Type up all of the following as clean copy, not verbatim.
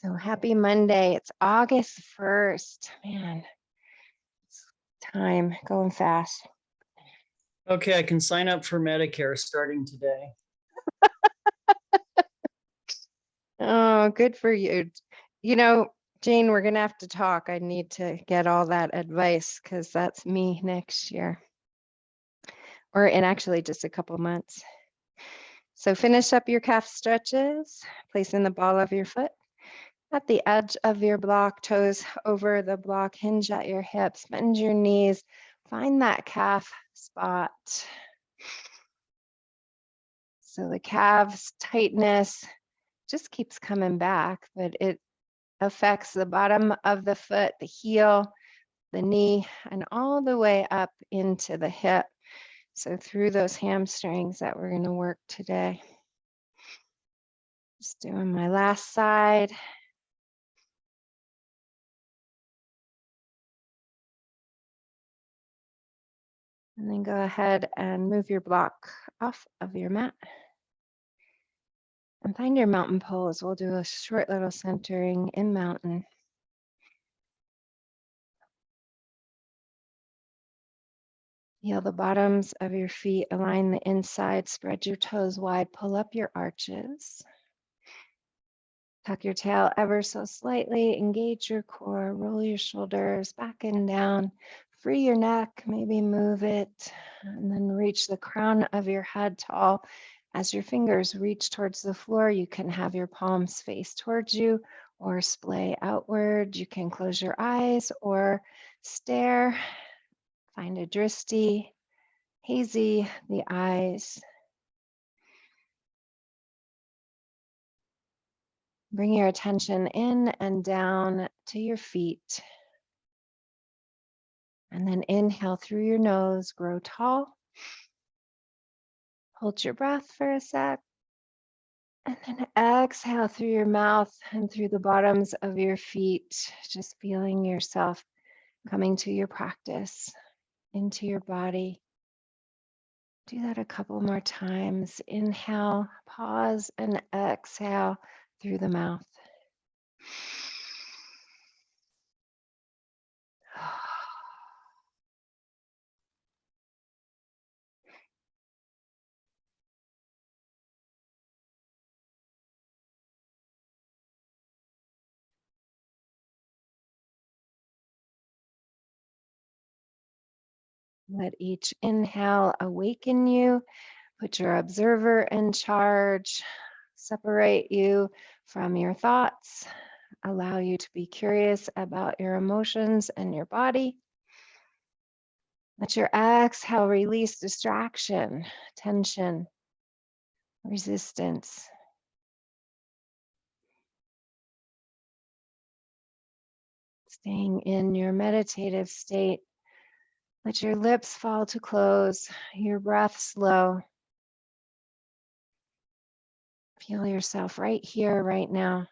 So happy Monday. It's August 1st. Man, it's time going fast. Okay, I can sign up for Medicare starting today. Oh, good for you. You know, Jane, we're going to have to talk. I need to get all that advice because that's me next year, or in actually just a couple months. So finish up your calf stretches, placing the ball of your foot at the edge of your block, toes over the block, hinge at your hips, bend your knees, find that calf spot. So the calves tightness just keeps coming back, but it affects the bottom of the foot, the heel, the knee, and all the way up into the hip. So through those hamstrings that we're going to work today. Just doing my last side. And then go ahead and move your block off of your mat. And find your mountain pose. We'll do a short little centering in mountain. Feel the bottoms of your feet, align the inside, spread your toes wide, pull up your arches. Tuck your tail ever so slightly, engage your core, roll your shoulders back and down, free your neck, maybe move it, and then reach the crown of your head tall. As your fingers reach towards the floor, you can have your palms face towards you or splay outward. You can close your eyes or stare. Find a drishti, hazy, the eyes. Bring your attention in and down to your feet. And then inhale through your nose, grow tall. Hold your breath for a sec. And then exhale through your mouth and through the bottoms of your feet, just feeling yourself coming to your practice, into your body. Do that a couple more times. Inhale, pause, and exhale through the mouth. Let each inhale awaken you, put your observer in charge, separate you from your thoughts, allow you to be curious about your emotions and your body. Let your exhale release distraction, tension, resistance. Staying in your meditative state. Let your lips fall to close, your breath slow. Feel yourself right here, right now.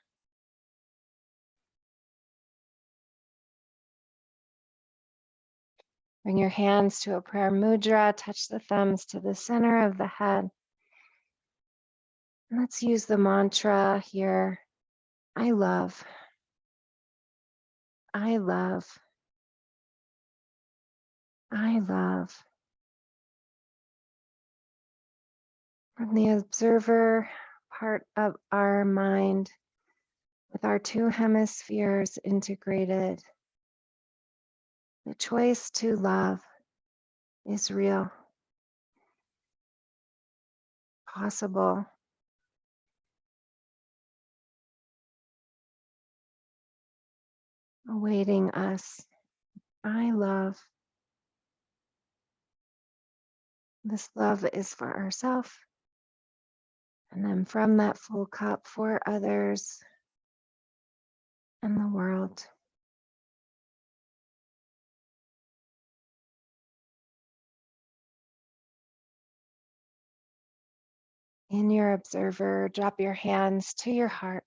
Bring your hands to a prayer mudra, touch the thumbs to the center of the head. Let's use the mantra here. I love. I love. I love. From the observer part of our mind, with our two hemispheres integrated, the choice to love is real, possible, awaiting us. I love. This love is for ourselves, and then from that full cup for others and the world. In your observer, drop your hands to your heart.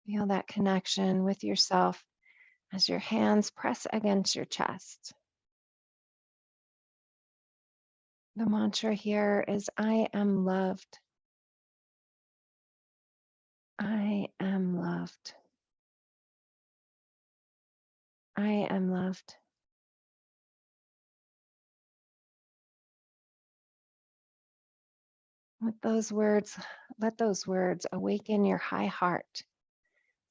Feel that connection with yourself as your hands press against your chest. The mantra here is, I am loved. I am loved. I am loved. With those words, let those words awaken your high heart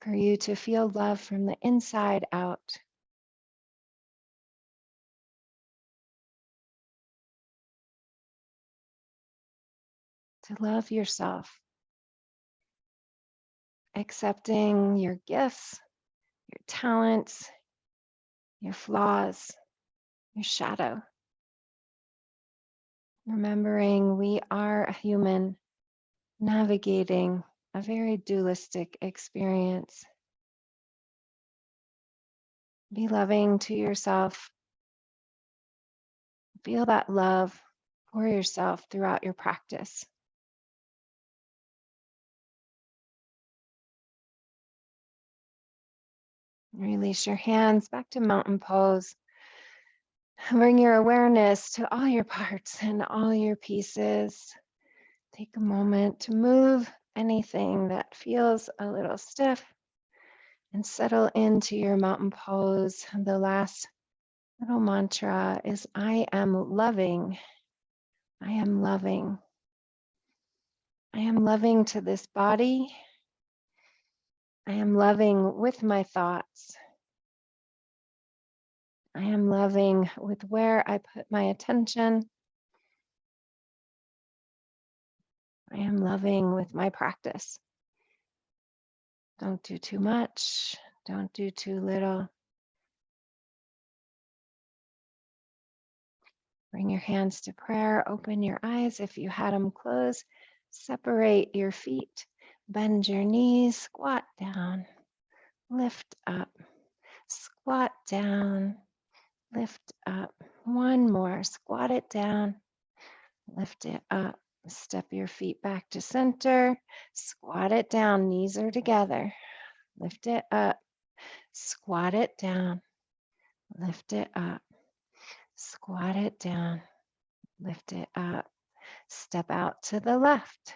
for you to feel love from the inside out. To love yourself, accepting your gifts, your talents, your flaws, your shadow. Remembering we are a human navigating a very dualistic experience. Be loving to yourself. Feel that love for yourself throughout your practice. Release your hands back to mountain pose. Bring your awareness to all your parts and all your pieces. Take a moment to move anything that feels a little stiff and settle into your mountain pose. The last little mantra is I am loving. I am loving. I am loving to this body. I am loving with my thoughts. I am loving with where I put my attention. I am loving with my practice. Don't do too much. Don't do too little. Bring your hands to prayer. Open your eyes if you had them closed. Separate your feet. Bend your knees. Squat down. Lift up. Squat down. Lift up. One more. Squat it down. Lift it up. Step your feet back to center. Squat it down. Knees are together. Lift it up. Squat it down. Lift it up. Squat it down. Lift it up. Step out to the left.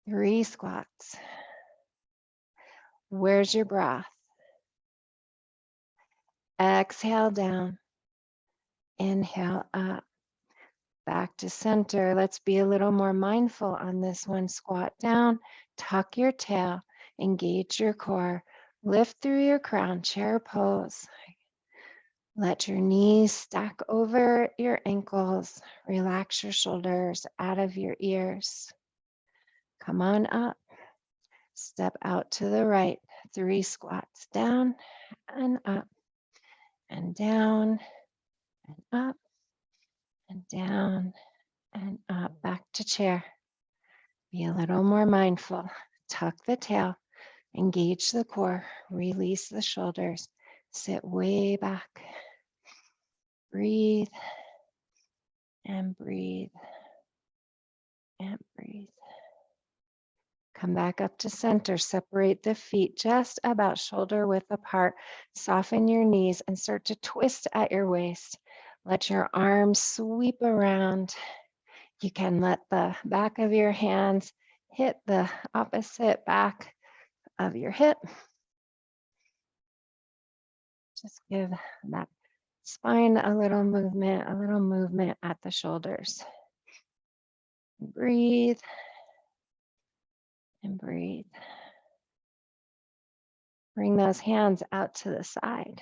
3 squats. Where's your breath? Exhale down. Inhale up. Back to center. Let's be a little more mindful on this one. Squat down. Tuck your tail. Engage your core. Lift through your crown chair pose. Let your knees stack over your ankles. Relax your shoulders out of your ears. Come on up. Step out to the right. 3 squats down and up and down and up and down and up. Back to chair. Be a little more mindful. Tuck the tail. Engage the core. Release the shoulders. Sit way back. Breathe and breathe and breathe. Come back up to center. Separate the feet just about shoulder width apart. Soften your knees and start to twist at your waist. Let your arms sweep around. You can let the back of your hands hit the opposite back of your hip. Just give that spine a little movement at the shoulders. Breathe and breathe. Bring those hands out to the side.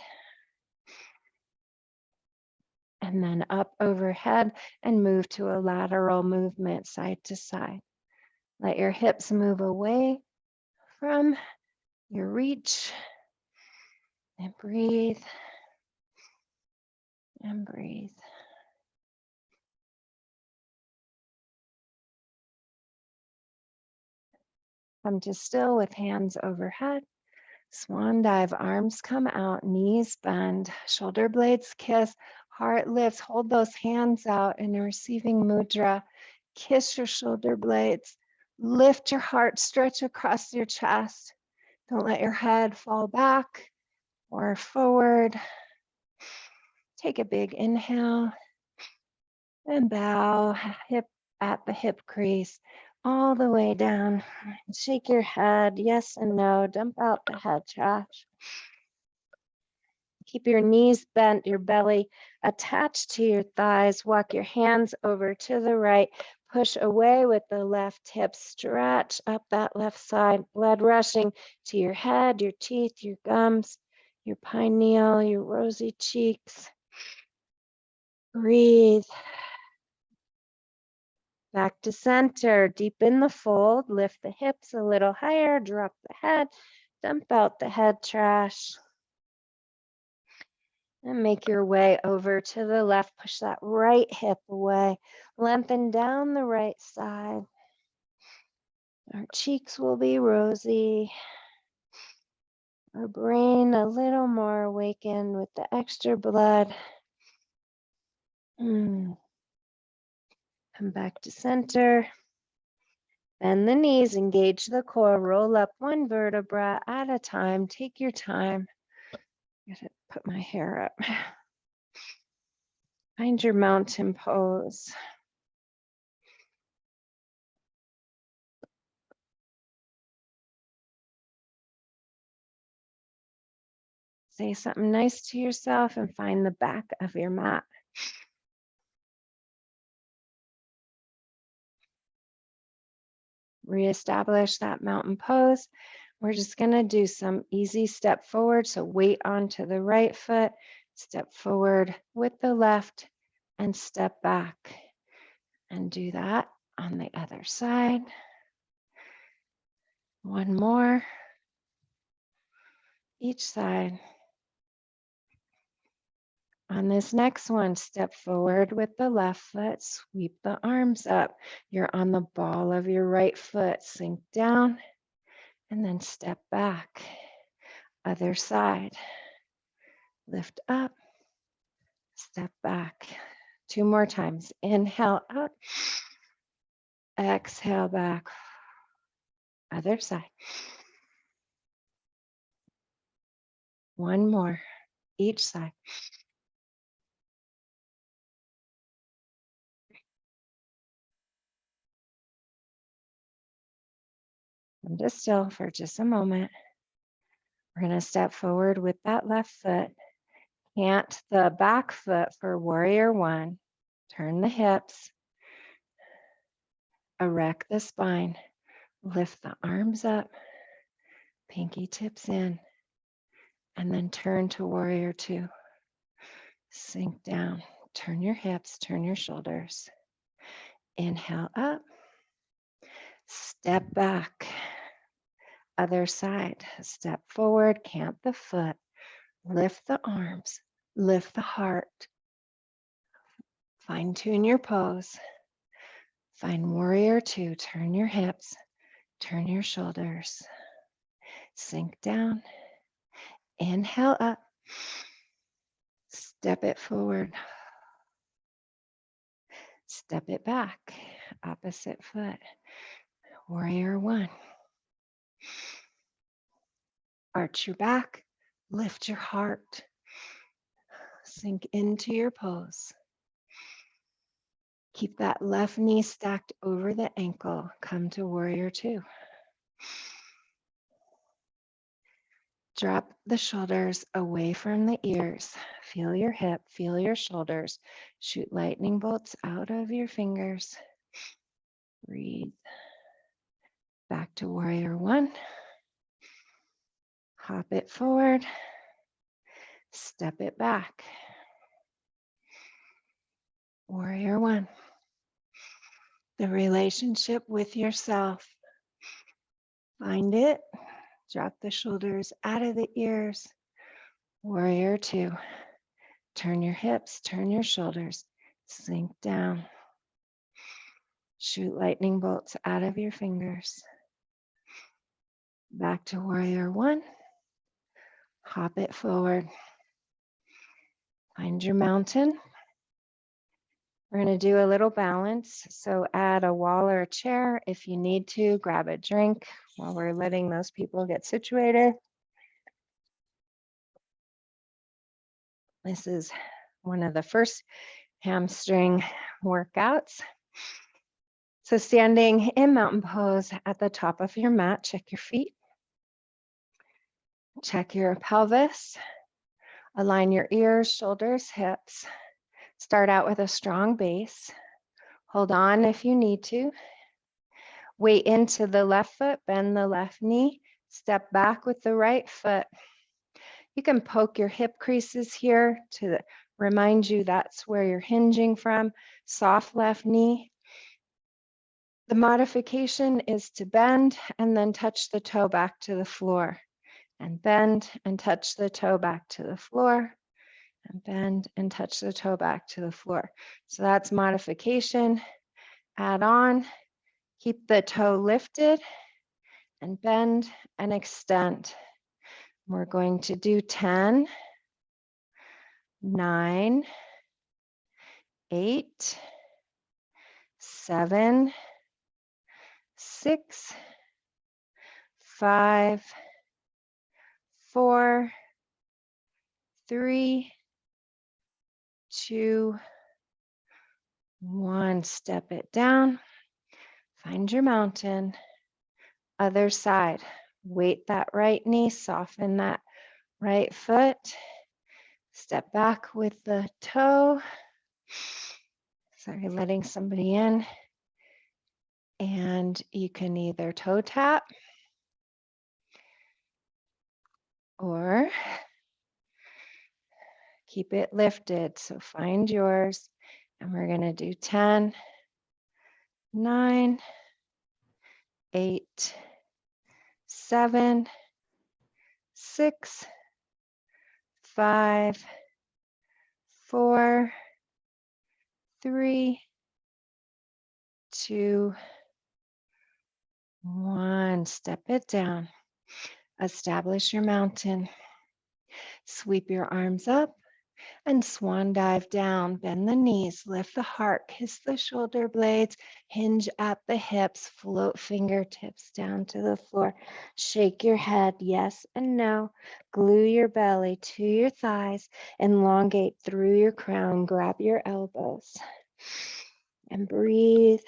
And then up overhead and move to a lateral movement side to side. Let your hips move away from your reach and breathe and breathe. Come to still with hands overhead. Swan dive, arms come out, knees bend, shoulder blades kiss, heart lifts. Hold those hands out in a receiving mudra. Kiss your shoulder blades. Lift your heart, stretch across your chest. Don't let your head fall back or forward. Take a big inhale and bow, hip at the hip crease. all the way down. Shake your head, yes and no. Dump out the head trash. Keep your knees bent, your belly attached to your thighs. Walk your hands over to the right. Push away with the left hip. Stretch up that left side. Blood rushing to your head, your teeth, your gums, your pineal, your rosy cheeks. Breathe. Back to center. Deepen the fold. Lift the hips a little higher. Drop the head. Dump out the head trash. And make your way over to the left. Push that right hip away. Lengthen down the right side. Our cheeks will be rosy. Our brain a little more awakened with the extra blood. Come back to center. Bend the knees, engage the core. Roll up one vertebra at a time. Take your time. I gotta put my hair up. Find your mountain pose. Say something nice to yourself and find the back of your mat. Reestablish that mountain pose. We're just going to do some easy step forward. So weight onto the right foot, step forward with the left, and step back. And do that on the other side. One more. Each side. On this next one, step forward with the left foot, sweep the arms up. You're on the ball of your right foot. Sink down and then step back. Other side. Lift up, step back. 2 more times. Inhale up, exhale back. Other side. One more, each side. And just still for just a moment. We're going to step forward with that left foot. Plant the back foot for warrior one. Turn the hips. Erect the spine. Lift the arms up. Pinky tips in. And then turn to warrior two. Sink down. Turn your hips. Turn your shoulders. Inhale up. Step back. Other side. Step forward. Camp the foot. Lift the arms. Lift the heart. Fine tune your pose. Find warrior two. Turn your hips. Turn your shoulders. Sink down. Inhale up. Step it forward. Step it back. Opposite foot. Warrior one. Arch your back. Lift your heart. Sink into your pose. Keep that left knee stacked over the ankle. Come to warrior two. Drop the shoulders away from the ears. Feel your hip, feel your shoulders. Shoot lightning bolts out of your fingers. Breathe. Back to warrior one. Hop it forward. Step it back. Warrior one. The relationship with yourself. Find it. Drop the shoulders out of the ears. Warrior two. Turn your hips, turn your shoulders. Sink down. Shoot lightning bolts out of your fingers. Back to warrior one. Hop it forward. Find your mountain. We're going to do a little balance. So add a wall or a chair if you need to. Grab a drink while we're letting those people get situated. This is one of the first hamstring workouts. So standing in mountain pose at the top of your mat, check your feet. Check your pelvis. Align your ears, shoulders, hips. Start out with a strong base. Hold on if you need to. Weight into the left foot, bend the left knee. Step back with the right foot. You can poke your hip creases here to remind you that's where you're hinging from. Soft left knee. The modification is to bend and then touch the toe back to the floor. And bend and touch the toe back to the floor. And bend and touch the toe back to the floor. So that's modification. Add on. Keep the toe lifted and bend and extend. We're going to do 10, 9, 8, 7, 6, 5, 4, 3, 2, 1. Step it down. Find your mountain. Other side. Weight that right knee, soften that right foot. Step back with the toe. Sorry, letting somebody in. And you can either toe tap or keep it lifted. So find yours. And we're going to do 10, 9, 8, 7, 6, 5, 4, 3, 2, 1. Step it down. Establish your mountain. Sweep your arms up and swan dive down. Bend the knees, lift the heart, kiss the shoulder blades, hinge at the hips, float fingertips down to the floor. Shake your head, yes and no. Glue your belly to your thighs, elongate through your crown, grab your elbows. And breathe.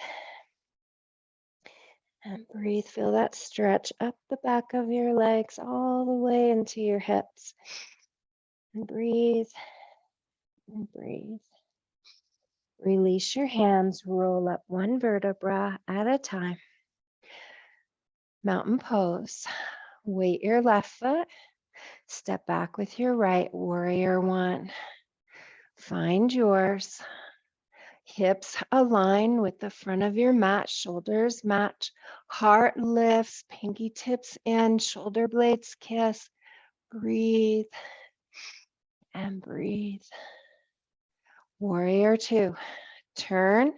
And breathe. Feel that stretch up the back of your legs all the way into your hips. And breathe. And breathe. Release your hands, roll up one vertebra at a time. Mountain pose. Weight your left foot. Step back with your right, warrior one. Find yours. Hips align with the front of your mat, shoulders match, heart lifts, pinky tips in, shoulder blades kiss. Breathe and breathe. Warrior two. Turn,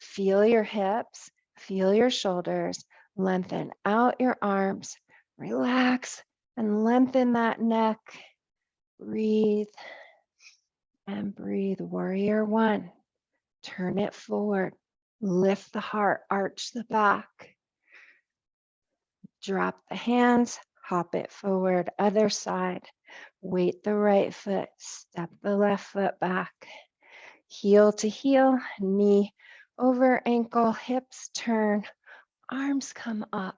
feel your hips, feel your shoulders, lengthen out your arms, relax and lengthen that neck. Breathe and breathe. Warrior one. Turn it forward, lift the heart, arch the back. Drop the hands, hop it forward, other side. Weight the right foot, step the left foot back. Heel to heel, knee over ankle, hips turn, arms come up.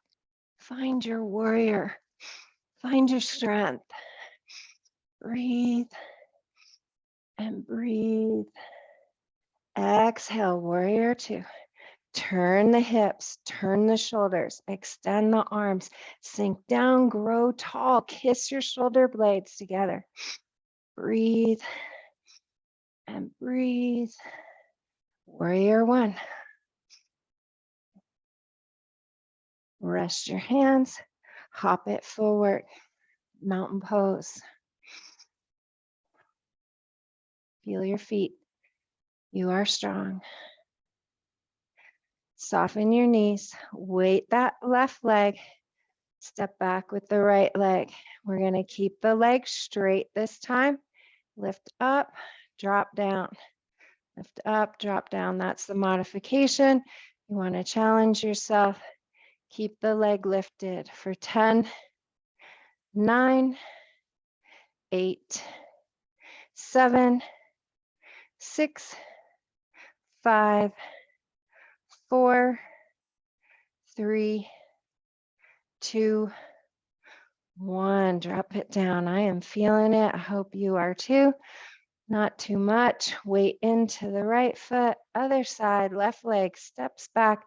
Find your warrior, find your strength. Breathe and breathe. Exhale, warrior two. Turn the hips, turn the shoulders, extend the arms, sink down, grow tall, kiss your shoulder blades together. Breathe and breathe. Warrior one. Rest your hands, hop it forward, mountain pose. Feel your feet. You are strong. Soften your knees, weight that left leg, step back with the right leg. We're going to keep the leg straight this time. Lift up, drop down. Lift up, drop down. That's the modification. You want to challenge yourself. Keep the leg lifted for 10, 9, 8, 7, 6, 5, 4, 3, 2, 1. Drop it down. I am feeling it. I hope you are too. Not too much. Weight into the right foot. Other side, left leg steps back.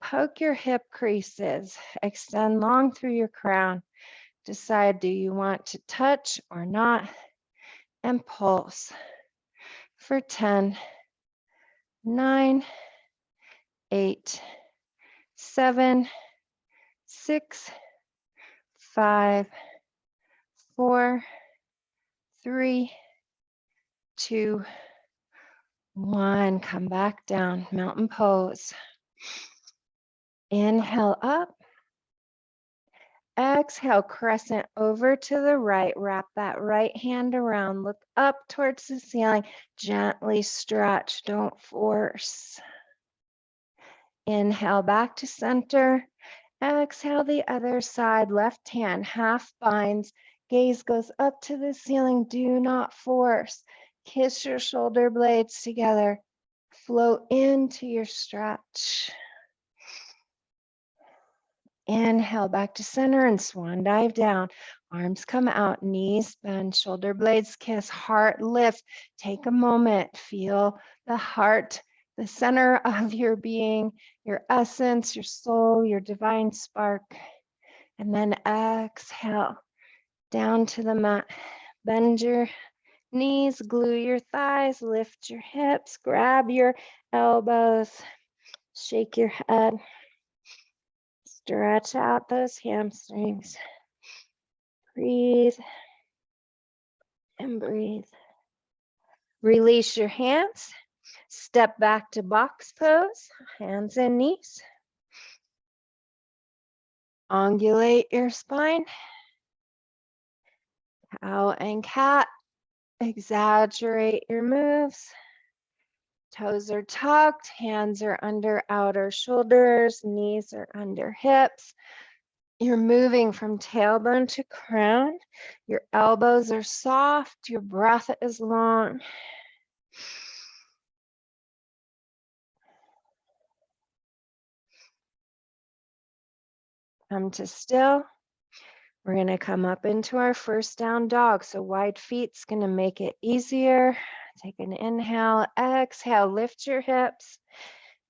Poke your hip creases. Extend long through your crown. Decide, do you want to touch or not? And pulse for 10, 9, 8, 7, 6, 5, 4, 3, 2, 1. Come back down, mountain pose. Inhale up. Exhale, crescent over to the right. Wrap that right hand around. Look up towards the ceiling. Gently stretch. Don't force. Inhale back to center. Exhale the other side. Left hand half binds. Gaze goes up to the ceiling. Do not force. Kiss your shoulder blades together. Float into your stretch. Inhale back to center and swan dive down. Arms come out, knees bend, shoulder blades kiss, heart lift. Take a moment, feel the heart, the center of your being, your essence, your soul, your divine spark. And then exhale down to the mat. Bend your knees, glue your thighs, lift your hips, grab your elbows, shake your head. Stretch out those hamstrings. Breathe and breathe. Release your hands. Step back to box pose, hands and knees. Ungulate your spine. Cow and cat. Exaggerate your moves. Toes are tucked, hands are under outer shoulders, knees are under hips. You're moving from tailbone to crown. Your elbows are soft. Your breath is long. Come to still. We're going to come up into our first down dog. So wide feet's going to make it easier. Take an inhale, exhale, lift your hips,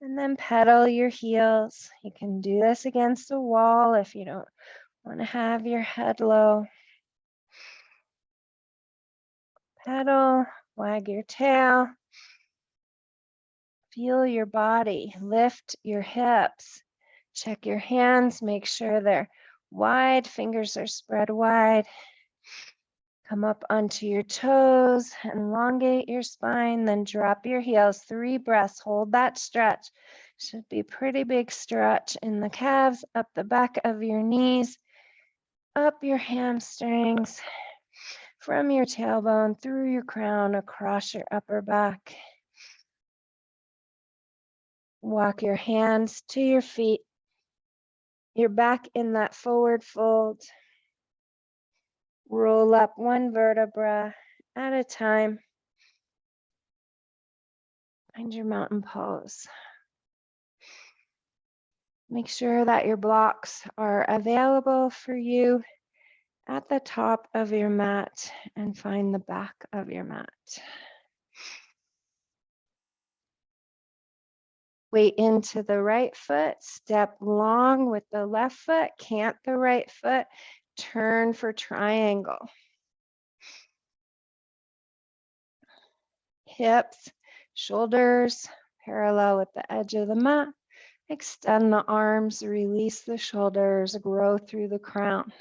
and then pedal your heels. You can do this against a wall if you don't want to have your head low. Pedal, wag your tail. Feel your body, lift your hips. Check your hands, make sure they're wide, fingers are spread wide. Come up onto your toes, elongate your spine, then drop your heels. 3 breaths, hold that stretch. Should be pretty big stretch in the calves, up the back of your knees, up your hamstrings, from your tailbone, through your crown, across your upper back. Walk your hands to your feet. You're back in that forward fold. Roll up 1 vertebra at a time. Find your mountain pose. Make sure that your blocks are available for you at the top of your mat and find the back of your mat. Weight into the right foot, step long with the left foot, cant the right foot, turn for triangle. Hips, shoulders, parallel with the edge of the mat. Extend the arms, release the shoulders, grow through the crown.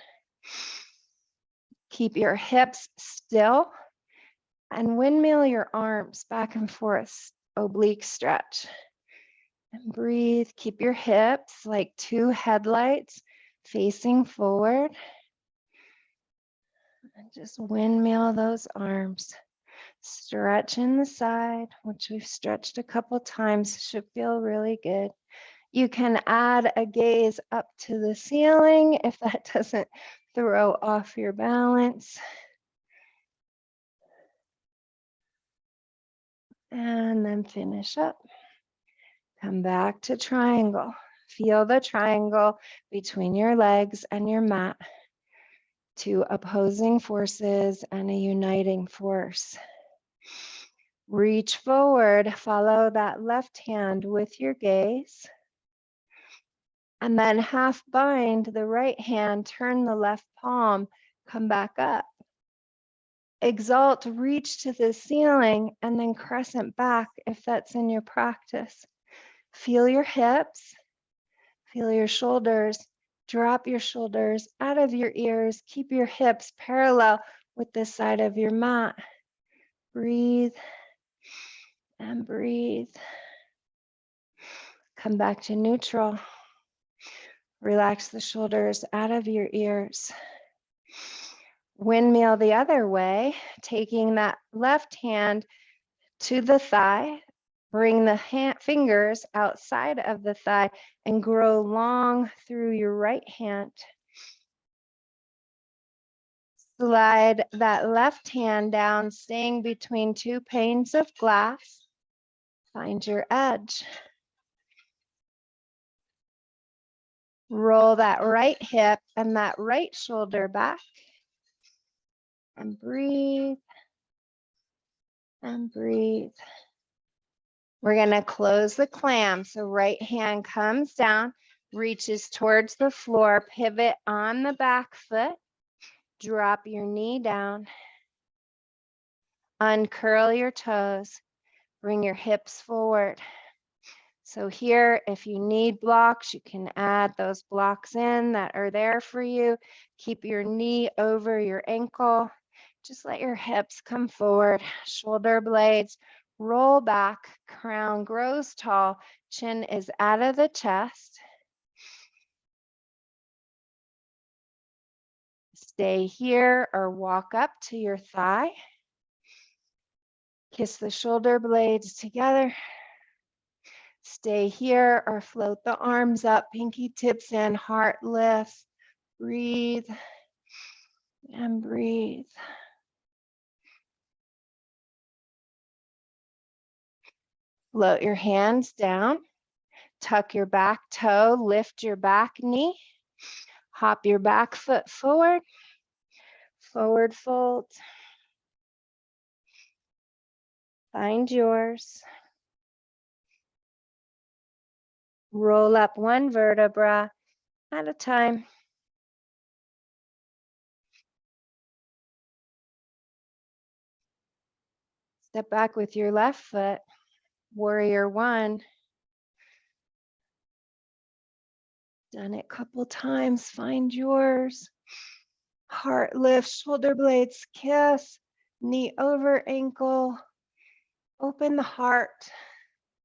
Keep your hips still and windmill your arms back and forth, oblique stretch. And breathe. Keep your hips like 2 headlights facing forward. And just windmill those arms. Stretch in the side, which we've stretched a couple times, should feel really good. You can add a gaze up to the ceiling if that doesn't throw off your balance. And then finish up. Come back to triangle. Feel the triangle between your legs and your mat. Two opposing forces and a uniting force. Reach forward, follow that left hand with your gaze. And then half bind the right hand, turn the left palm, come back up. Exalt, reach to the ceiling, and then crescent back if that's in your practice. Feel your hips, feel your shoulders, drop your shoulders out of your ears, keep your hips parallel with the side of your mat. Breathe and breathe. Come back to neutral. Relax the shoulders out of your ears. Windmill the other way, taking that left hand to the thigh. Bring the fingers outside of the thigh and grow long through your right hand. Slide that left hand down, staying between two panes of glass. Find your edge. Roll that right hip and that right shoulder back. And breathe. And breathe. We're going to close the clam. So right hand comes down, reaches towards the floor, pivot on the back foot, drop your knee down, uncurl your toes, bring your hips forward. So here, if you need blocks, you can add those blocks in that are there for you. Keep your knee over your ankle. Just let your hips come forward, shoulder blades roll back, crown grows tall, chin is out of the chest. Stay here or walk up to your thigh. Kiss the shoulder blades together. Stay here or float the arms up, pinky tips in, heart lifts. Breathe and breathe. Float your hands down. Tuck your back toe, lift your back knee. Hop your back foot forward. Forward fold. Find yours. Roll up one vertebra at a time. Step back with your left foot. Warrior one. Done it a couple times. Find yours. Heart lift, shoulder blades kiss, knee over ankle. Open the heart,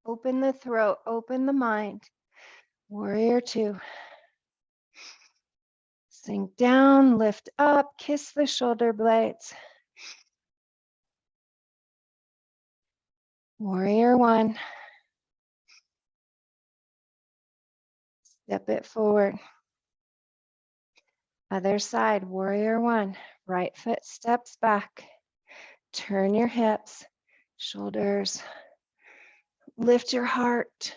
open the throat, open the mind. Warrior two. Sink down, lift up, kiss the shoulder blades. Warrior one. Step it forward. Other side, warrior one. Right foot steps back. Turn your hips, shoulders. Lift your heart.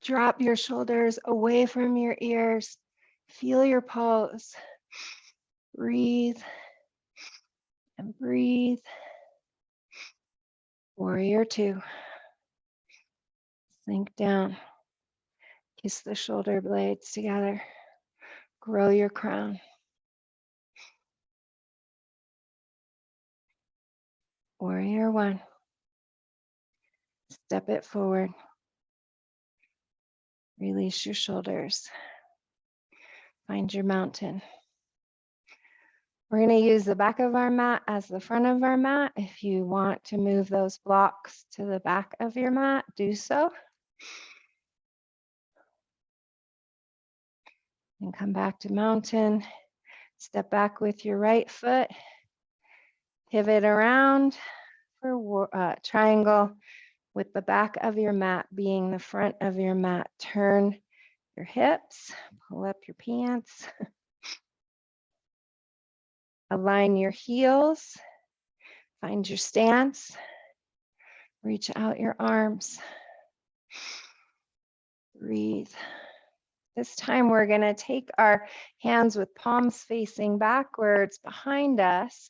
Drop your shoulders away from your ears. Feel your pose. Breathe and breathe. Warrior two. Sink down. Kiss the shoulder blades together. Grow your crown. Warrior one. Step it forward. Release your shoulders. Find your mountain. We're going to use the back of our mat as the front of our mat. If you want to move those blocks to the back of your mat, do so. And come back to mountain. Step back with your right foot. Pivot around for triangle with the back of your mat being the front of your mat. Turn your hips, pull up your pants. Align your heels. Find your stance. Reach out your arms. Breathe This time we're going to take our hands with palms facing backwards behind us.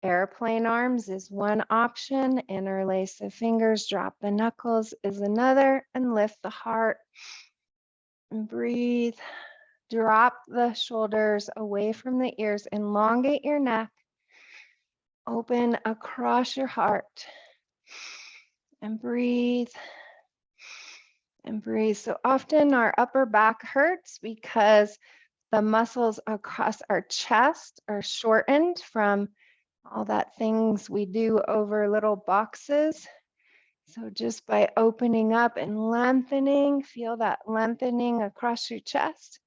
Airplane arms is one option. Interlace the fingers, drop the knuckles is another, and lift the heart. And breathe. Drop the shoulders away from the ears. Elongate your neck. Open across your heart. And breathe. And breathe. So often our upper back hurts because the muscles across our chest are shortened from all that things we do over little boxes. So just by opening up and lengthening, feel that lengthening across your chest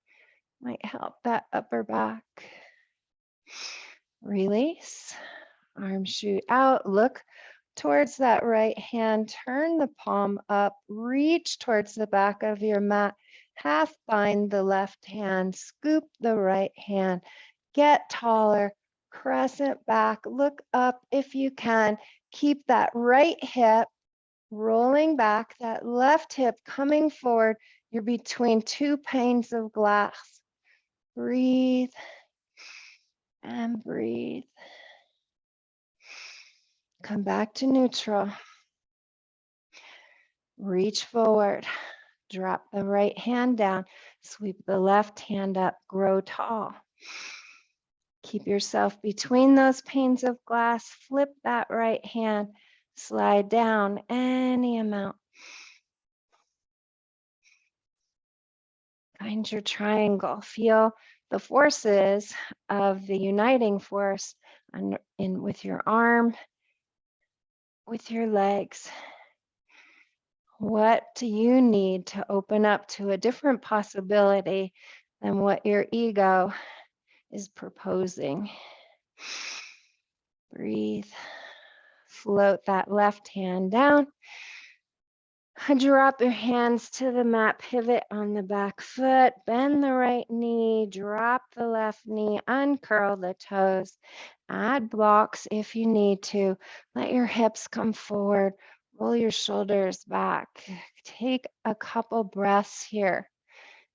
might help that upper back. Release, arms shoot out, look towards that right hand, turn the palm up, reach towards the back of your mat, half bind the left hand, scoop the right hand, get taller, crescent back, look up if you can, keep that right hip rolling back, that left hip coming forward. You're between two panes of glass. Breathe and breathe. Come back to neutral. Reach forward. Drop the right hand down. Sweep the left hand up. Grow tall. Keep yourself between those panes of glass. Flip that right hand. Slide down any amount. Find your triangle. Feel the forces of the uniting force with your arm, with your legs. What do you need to open up to a different possibility than what your ego is proposing? Breathe. Float that left hand down. Drop your hands to the mat, pivot on the back foot, bend the right knee, drop the left knee, uncurl the toes, add blocks if you need to. Let your hips come forward, roll your shoulders back. Take a couple breaths here.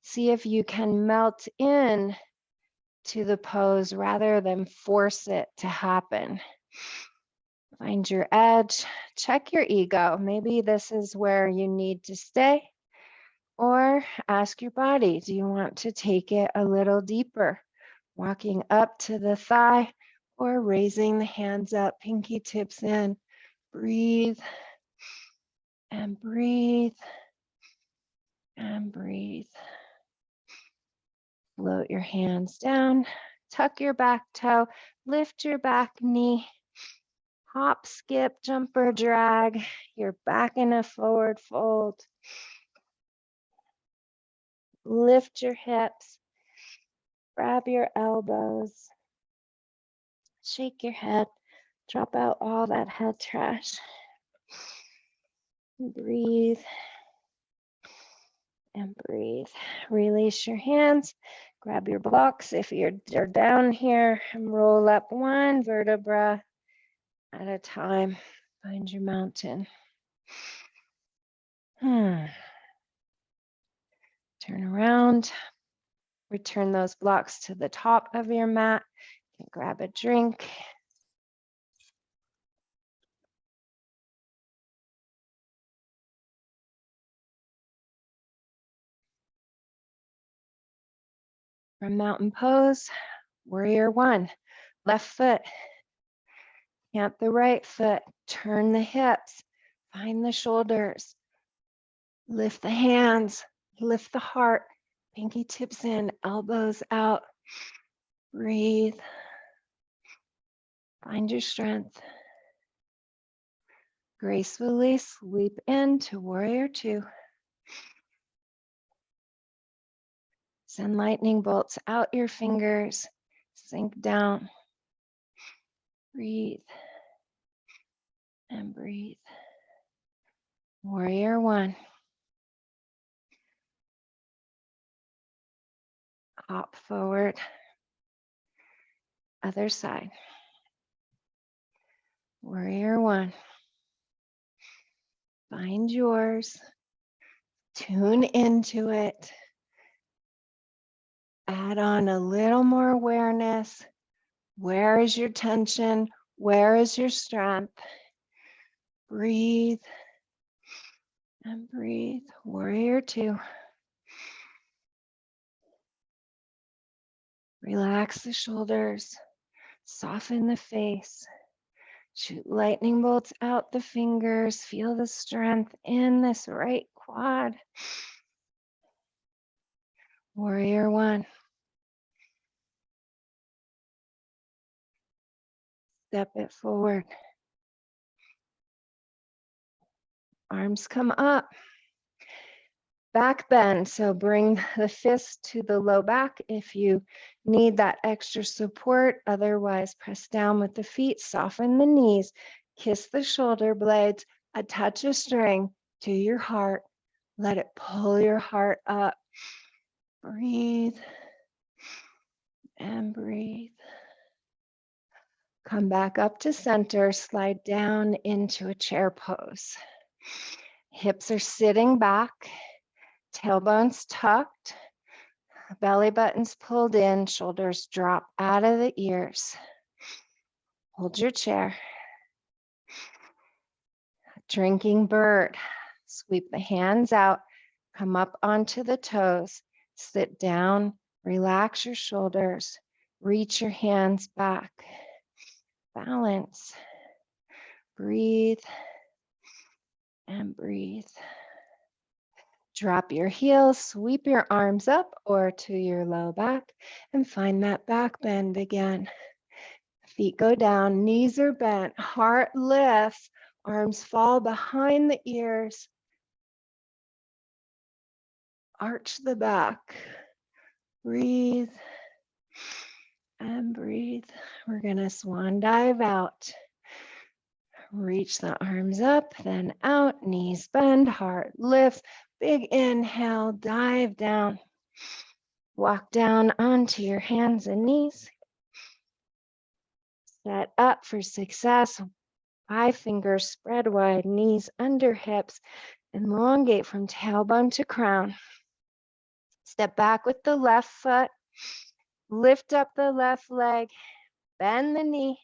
See if you can melt in to the pose rather than force it to happen. Find your edge, check your ego. Maybe this is where you need to stay, or ask your body, do you want to take it a little deeper? Walking up to the thigh or raising the hands up, pinky tips in. Breathe and breathe and breathe. Float your hands down, tuck your back toe, lift your back knee. Hop, skip, jump, or drag. You're back in a forward fold. Lift your hips. Grab your elbows. Shake your head. Drop out all that head trash. Breathe and breathe. Release your hands. Grab your blocks if you're down here and roll up one vertebra at a time. Find your mountain. Turn around. Return those blocks to the top of your mat. You can grab a drink. From mountain pose, warrior one. Left foot, plant the right foot, turn the hips, find the shoulders, lift the hands, lift the heart, pinky tips in, elbows out. Breathe. Find your strength. Gracefully sweep into warrior two. Send lightning bolts out your fingers. Sink down. Breathe and breathe. Warrior one. Hop forward. Other side. Warrior one. Find yours. Tune into it. add on a little more awareness. Where is your tension? Where is your strength? Breathe and breathe. Warrior two. Relax the shoulders. Soften the face. Shoot lightning bolts out the fingers. Feel the strength in this right quad. Warrior one. Step it forward. Arms come up. Back bend, so bring the fist to the low back if you need that extra support. Otherwise, press down with the feet, soften the knees, kiss the shoulder blades, attach a string to your heart. Let it pull your heart up. Breathe and breathe. Come back up to center, slide down into a chair pose. Hips are sitting back. Tailbones tucked, belly buttons pulled in, shoulders drop out of the ears. Hold your chair. Drinking bird. Sweep the hands out, come up onto the toes, sit down, relax your shoulders, reach your hands back. Balance. Breathe and breathe. Drop your heels, sweep your arms up or to your low back and find that back bend again. Feet go down, knees are bent, heart lifts, arms fall behind the ears. Arch the back. Breathe and breathe. We're gonna swan dive out. Reach the arms up, then out, knees bend, heart lifts. Big inhale, dive down. Walk down onto your hands and knees. Set up for success. 5 fingers spread wide, knees under hips. Elongate from tailbone to crown. Step back with the left foot. Lift up the left leg. Bend the knee.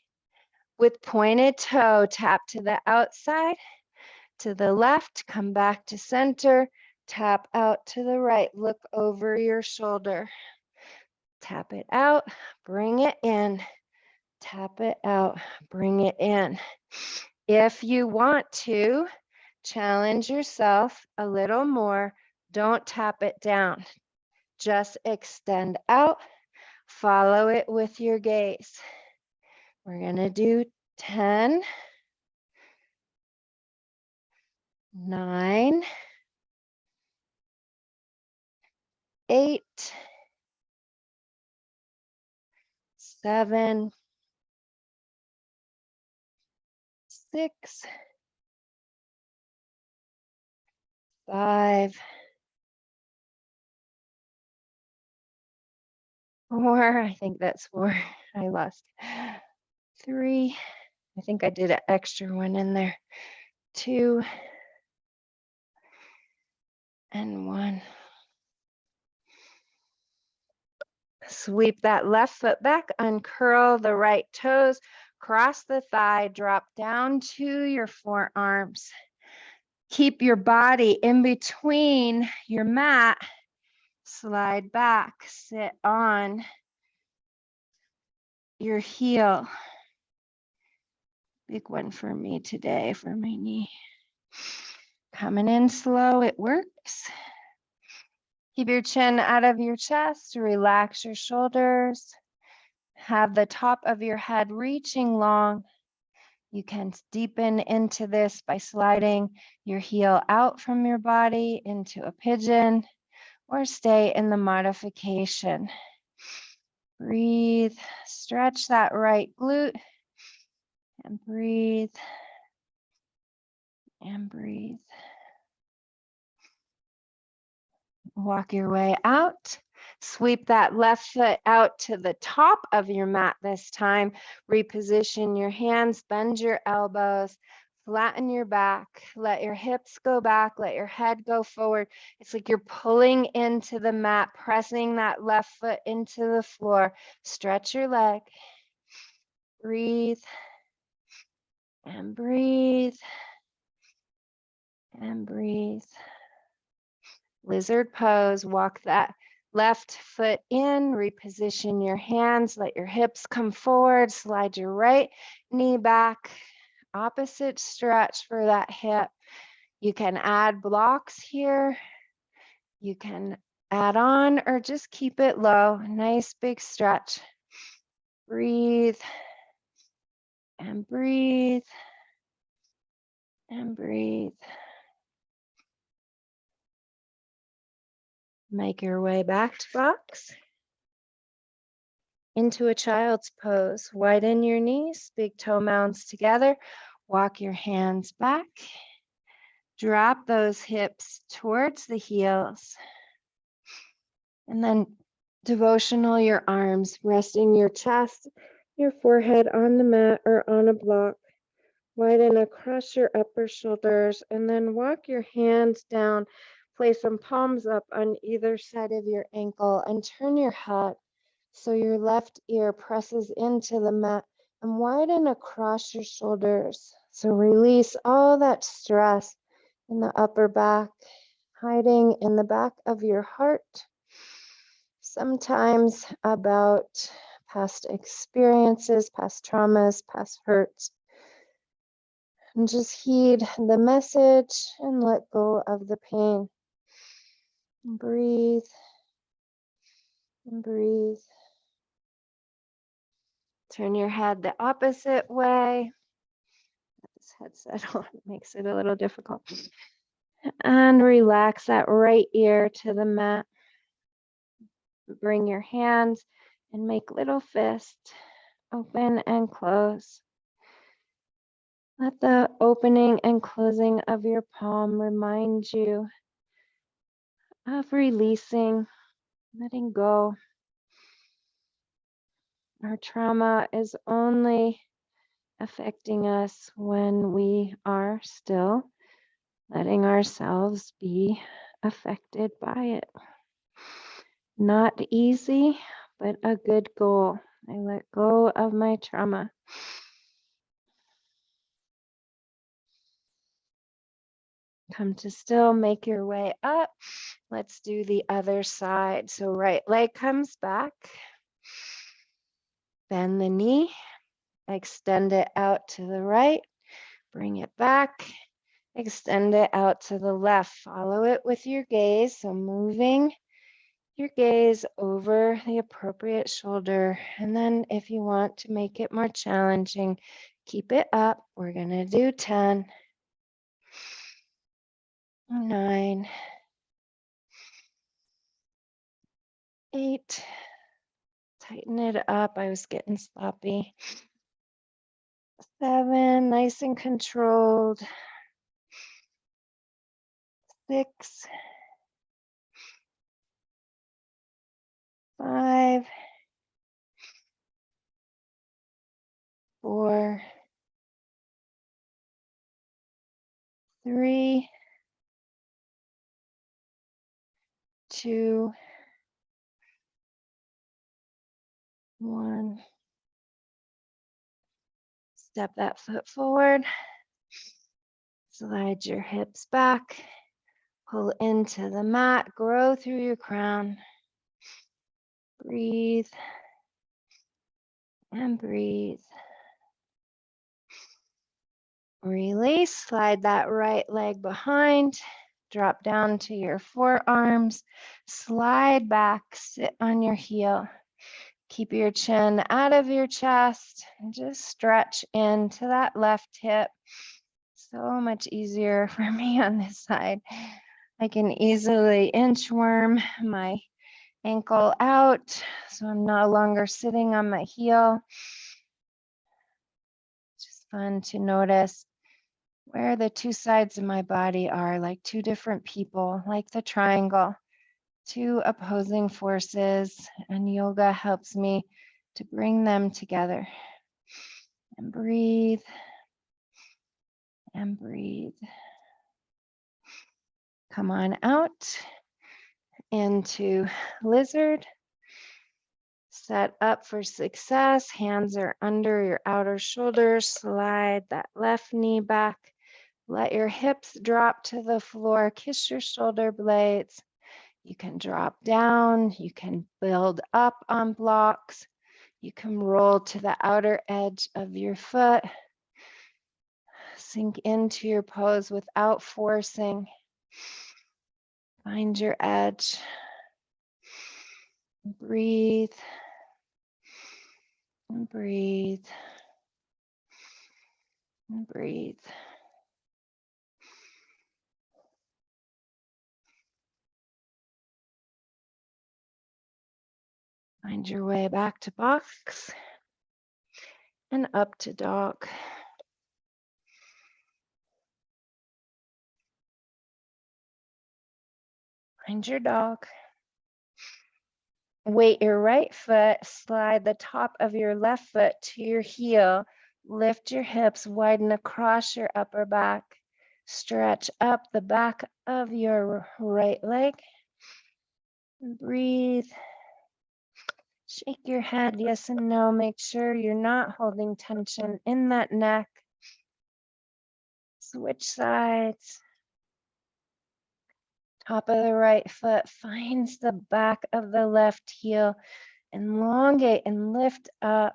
With pointed toe, tap to the outside. To the left, come back to center. Tap out to the right. Look over your shoulder. Tap it out. Bring it in. Tap it out, bring it in. If you want to, challenge yourself a little more. Don't tap it down. Just extend out. Follow it with your gaze. We're going to do 10, 9, 8, 7, 6, 5, 4. I think that's 4. I lost 3. I think I did an extra one in there. 2 and 1. Sweep that left foot back, uncurl the right toes, cross the thigh, drop down to your forearms. Keep your body in between your mat. Slide back, sit on your heel. Big one for me today for my knee. Coming in slow, it works. Keep your chin out of your chest, relax your shoulders. Have the top of your head reaching long. You can deepen into this by sliding your heel out from your body into a pigeon or stay in the modification. Breathe, stretch that right glute and breathe and breathe. Walk your way out. Sweep that left foot out to the top of your mat this time. Reposition your hands, bend your elbows. Flatten your back. Let your hips go back. Let your head go forward. It's like you're pulling into the mat, pressing that left foot into the floor. Stretch your leg. Breathe and breathe and breathe. Lizard pose. Walk that left foot in. Reposition your hands. Let your hips come forward. Slide your right knee back. Opposite stretch for that hip. You can add blocks here. You can add on or just keep it low. Nice big stretch. Breathe and breathe and breathe. Make your way back to box. Into a child's pose. Widen your knees, big toe mounds together. Walk your hands back. Drop those hips towards the heels. And then devotional your arms, resting your chest, your forehead on the mat or on a block. Widen across your upper shoulders and then walk your hands down. Place some palms up on either side of your ankle and turn your head so your left ear presses into the mat and widen across your shoulders. So release all that stress in the upper back, hiding in the back of your heart. Sometimes about past experiences, past traumas, past hurts. And just heed the message and let go of the pain. And breathe and breathe. Turn your head the opposite way. This headset on makes it a little difficult. And relax that right ear to the mat. Bring your hands and make little fists. Open and close. Let the opening and closing of your palm remind you of releasing, letting go. Our trauma is only affecting us when we are still letting ourselves be affected by it. Not easy, but a good goal. I let go of my trauma. Come to still, make your way up. Let's do the other side. So right leg comes back. Bend the knee, extend it out to the right, bring it back, extend it out to the left. Follow it with your gaze. So moving your gaze over the appropriate shoulder. And then if you want to make it more challenging, keep it up. We're going to do 10, 9, 8. Tighten it up. I was getting sloppy. 7, nice and controlled. 6, 5, 4, 3, 2, 1. Step that foot forward. Slide your hips back. Pull into the mat. Grow through your crown. Breathe and breathe. Release. Slide that right leg behind. Drop down to your forearms. Slide back. Sit on your heel. Keep your chin out of your chest and just stretch into that left hip. So much easier for me on this side. I can easily inchworm my ankle out, so I'm no longer sitting on my heel. It's just fun to notice where the two sides of my body are, like two different people, like the triangle, two opposing forces, and yoga helps me to bring them together. And breathe and breathe. Come on out into lizard. Set up for success. Hands are under your outer shoulders. Slide that left knee back. Let your hips drop to the floor. Kiss your shoulder blades. You can drop down. You can build up on blocks. You can roll to the outer edge of your foot. Sink into your pose without forcing. Find your edge. Breathe. And breathe. And breathe. Find your way back to box and up to dog. Find your dog. Weight your right foot, slide the top of your left foot to your heel. Lift your hips, widen across your upper back. Stretch up the back of your right leg. Breathe. Shake your head, yes and no. Make sure you're not holding tension in that neck. Switch sides. Top of the right foot finds the back of the left heel. Elongate and lift up.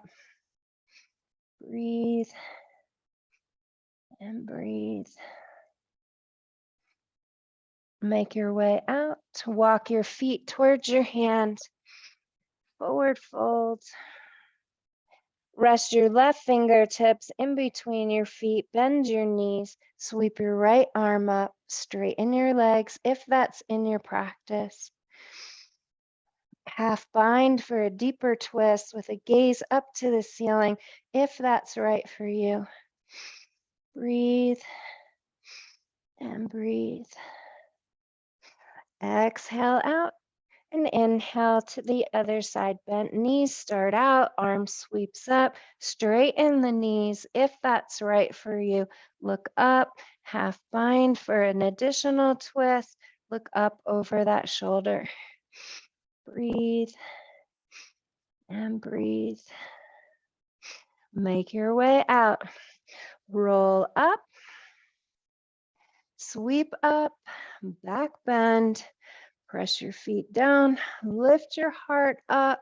Breathe and breathe. Make your way out. Walk your feet towards your hands. Forward fold. Rest your left fingertips in between your feet. Bend your knees. Sweep your right arm up. Straighten your legs if that's in your practice. Half bind for a deeper twist with a gaze up to the ceiling if that's right for you. Breathe and breathe. Exhale out and inhale to the other side. Bent knees start out, arm sweeps up. Straighten the knees if that's right for you. Look up, half bind for an additional twist. Look up over that shoulder. Breathe and breathe. Make your way out. Roll up, sweep up, back bend. Press your feet down, lift your heart up.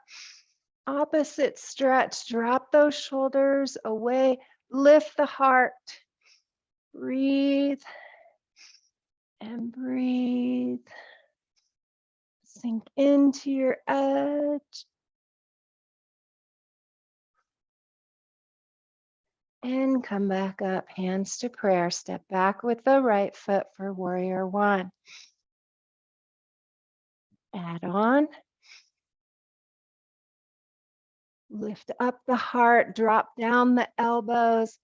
Opposite stretch, drop those shoulders away, lift the heart. Breathe and breathe. Sink into your edge. And come back up, hands to prayer. Step back with the right foot for warrior one. Add on. Lift up the heart, drop down the elbows,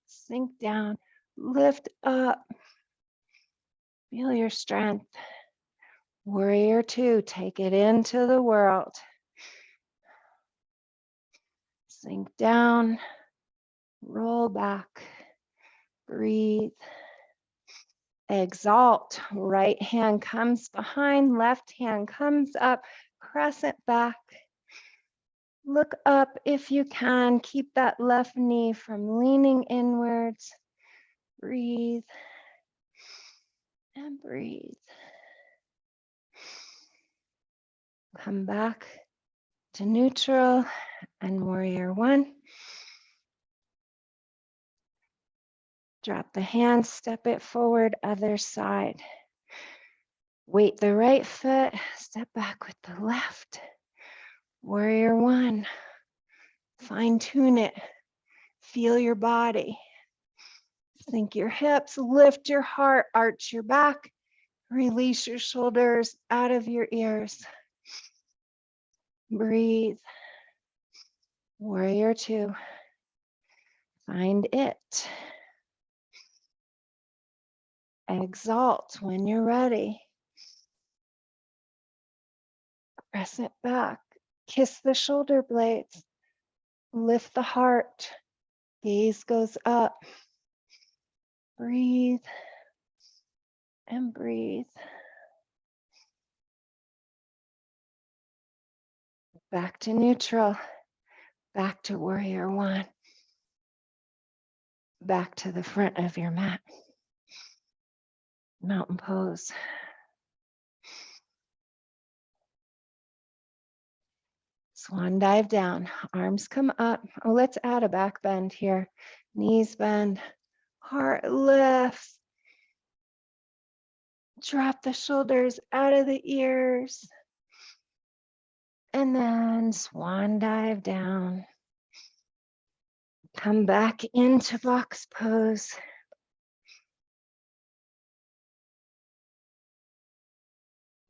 sink down, lift up. Feel your strength. Warrior two, take it into the world. Sink down, roll back, breathe. Exalt, right hand comes behind, left hand comes up, crescent back. Look up if you can. Keep that left knee from leaning inwards. Breathe and breathe. Come back to neutral and warrior one. Drop the hands, step it forward, other side. Weight the right foot, step back with the left. Warrior one. Fine tune it. Feel your body. Sink your hips, lift your heart, arch your back, release your shoulders out of your ears. Breathe. Warrior two. Find it. Exalt when you're ready. Press it back. Kiss the shoulder blades. Lift the heart. Gaze goes up. Breathe and breathe. Back to neutral. Back to warrior one. Back to the front of your mat. Mountain pose. Swan dive down. Arms come up. Oh, let's add a back bend here. Knees bend. Heart lifts. Drop the shoulders out of the ears. And then swan dive down. Come back into box pose.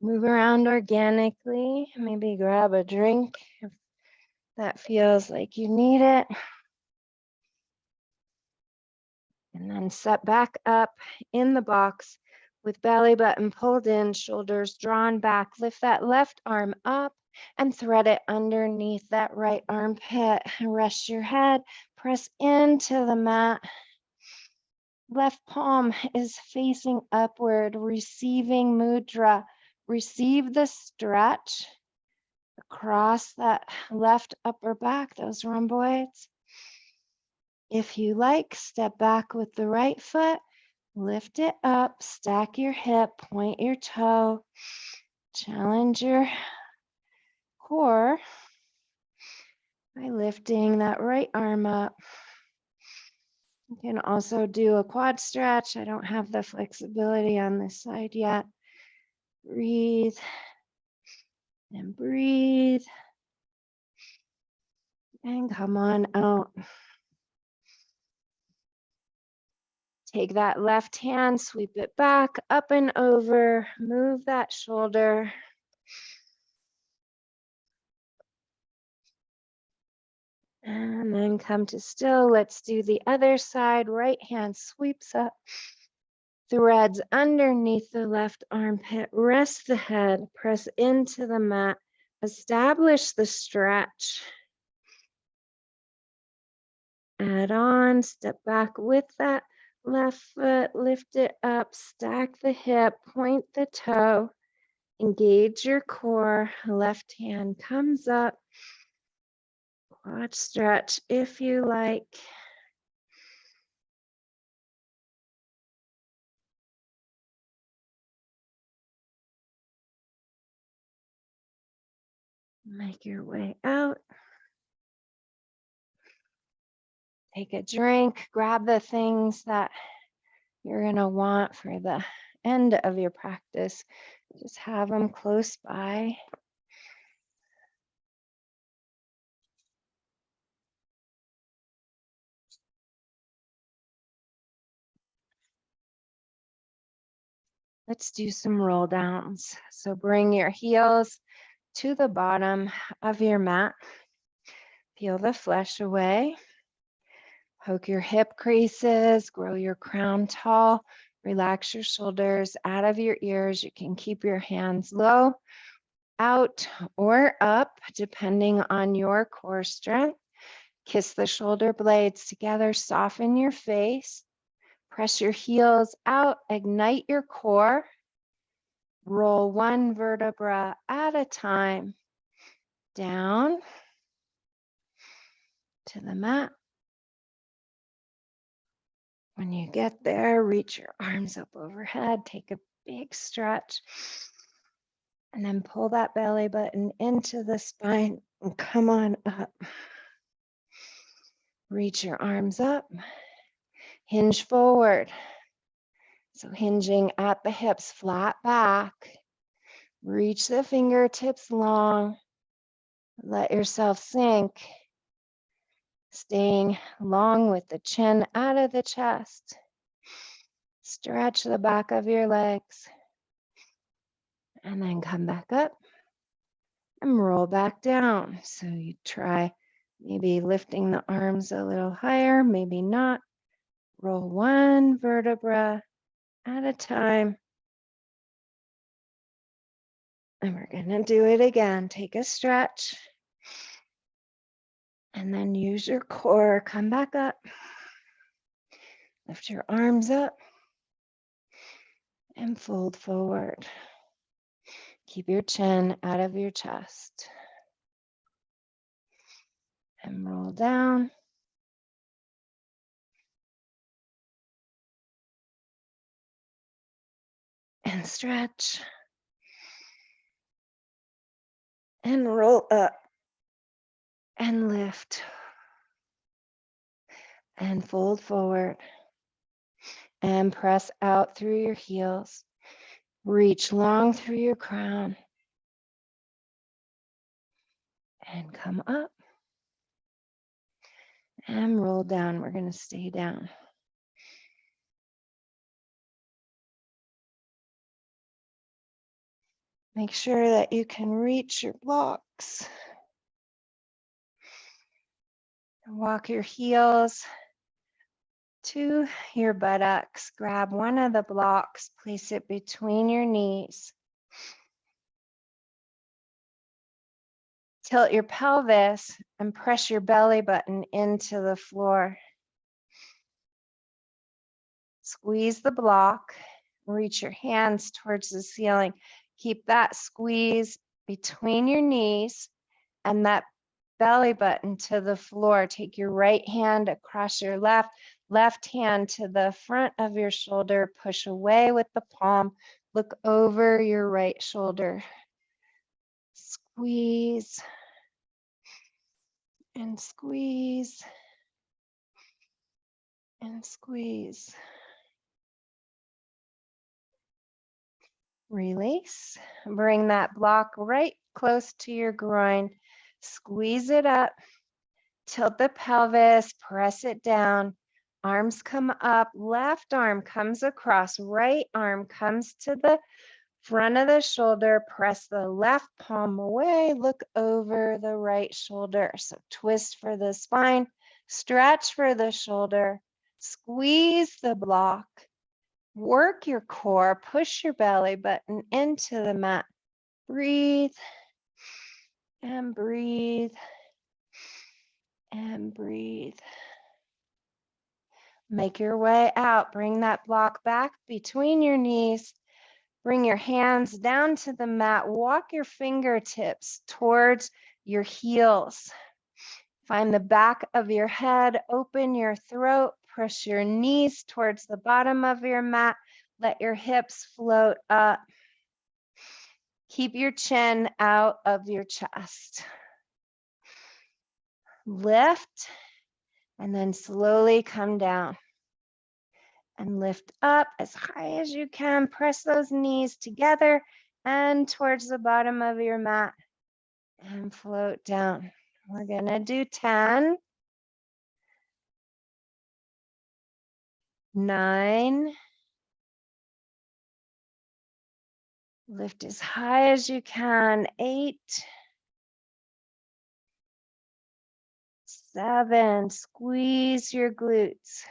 Move around organically. Maybe grab a drink if that feels like you need it. And then set back up in the box with belly button pulled in, shoulders drawn back. Lift that left arm up and thread it underneath that right armpit. Rest your head, press into the mat. Left palm is facing upward, receiving mudra. Receive the stretch across that left upper back, those rhomboids. If you like, step back with the right foot, lift it up, stack your hip, point your toe, challenge your core by lifting that right arm up. You can also do a quad stretch. I don't have the flexibility on this side yet. Breathe and breathe. And come on out. Take that left hand, sweep it back, up and over, move that shoulder. And then come to still. Let's do the other side. Right hand sweeps up, threads underneath the left armpit. Rest the head, press into the mat. Establish the stretch. Add on, step back with that left foot, lift it up, stack the hip, point the toe, engage your core. Left hand comes up. Quad stretch if you like. Make your way out. Take a drink, grab the things that you're going to want for the end of your practice. Just have them close by. Let's do some roll downs. So bring your heels to the bottom of your mat. Peel the flesh away. Poke your hip creases, grow your crown tall, relax your shoulders out of your ears. You can keep your hands low, out, or up, depending on your core strength. Kiss the shoulder blades together, soften your face, press your heels out, ignite your core. Roll one vertebra at a time down to the mat. When you get there, reach your arms up overhead, take a big stretch, and then pull that belly button into the spine and come on up. Reach your arms up, hinge forward. So hinging at the hips, flat back. Reach the fingertips long. Let yourself sink. Staying long with the chin out of the chest. Stretch the back of your legs. And then come back up and roll back down. So you try maybe lifting the arms a little higher, maybe not. Roll one vertebra at a time. And we're going to do it again. Take a stretch. And then use your core. Come back up. Lift your arms up and fold forward. Keep your chin out of your chest. And roll down. And stretch. And roll up. And lift. And fold forward. And press out through your heels. Reach long through your crown. And come up. And roll down. We're going to stay down. Make sure that you can reach your blocks. Walk your heels to your buttocks. Grab one of the blocks, place it between your knees. Tilt your pelvis and press your belly button into the floor. Squeeze the block, reach your hands towards the ceiling. Keep that squeeze between your knees and that belly button to the floor. Take your right hand across your left hand to the front of your shoulder. Push away with the palm. Look over your right shoulder. Squeeze and squeeze and squeeze. Release. Bring that block right close to your groin. Squeeze it up. Tilt the pelvis. Press it down. Arms come up. Left arm comes across. Right arm comes to the front of the shoulder. Press the left palm away. Look over the right shoulder. So twist for the spine. Stretch for the shoulder. Squeeze the block. Work your core, push your belly button into the mat. Breathe and breathe and breathe. Make your way out. Bring that block back between your knees. Bring your hands down to the mat. Walk your fingertips towards your heels. Find the back of your head. Open your throat. Push your knees towards the bottom of your mat. Let your hips float up. Keep your chin out of your chest. Lift and then slowly come down. And lift up as high as you can. Press those knees together and towards the bottom of your mat. And float down. We're going to do 10, 9, lift as high as you can, 8, 7, squeeze your glutes,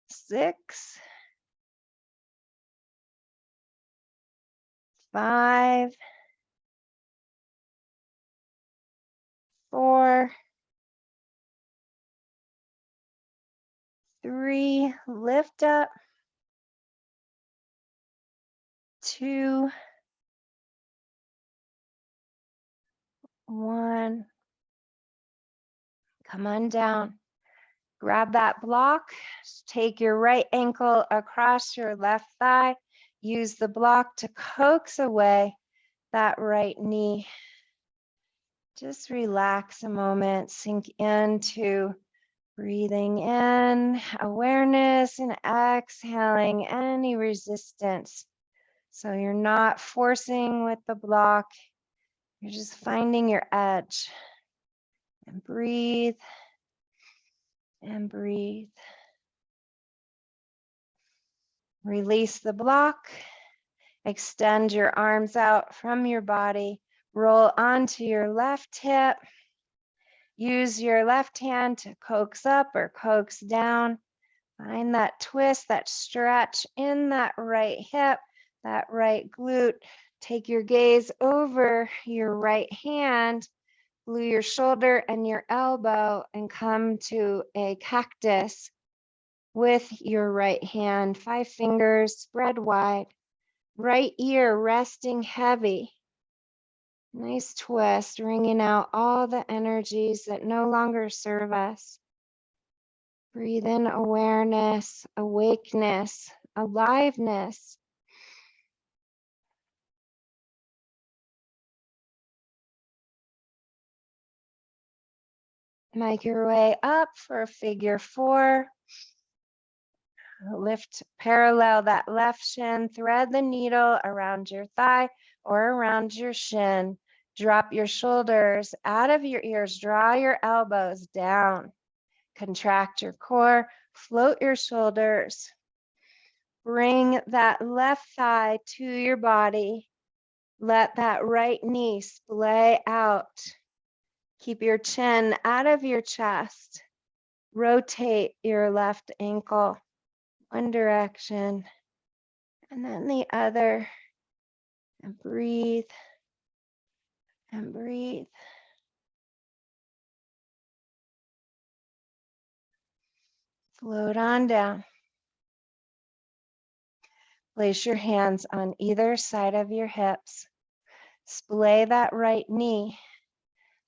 6, 5, 4, 3, lift up, 2, 1, come on down. Grab that block, take your right ankle across your left thigh, use the block to coax away that right knee. Just relax a moment, sink into breathing in awareness and exhaling any resistance. So you're not forcing with the block, you're just finding your edge. And breathe and breathe. Release the block. Extend your arms out from your body. Roll onto your left hip. Use your left hand to coax up or coax down. Find that twist, that stretch in that right hip, that right glute. Take your gaze over your right hand. Glue your shoulder and your elbow and come to a cactus with your right hand, 5 fingers spread wide, right ear resting heavy. Nice twist, wringing out all the energies that no longer serve us. Breathe in awareness, awakeness, aliveness. Make your way up for figure 4. Lift parallel that left shin, thread the needle around your thigh or around your shin. Drop your shoulders out of your ears, draw your elbows down. Contract your core, float your shoulders. Bring that left thigh to your body. Let that right knee splay out. Keep your chin out of your chest. Rotate your left ankle one direction and then the other. And breathe and breathe. Float on down. Place your hands on either side of your hips. Splay that right knee.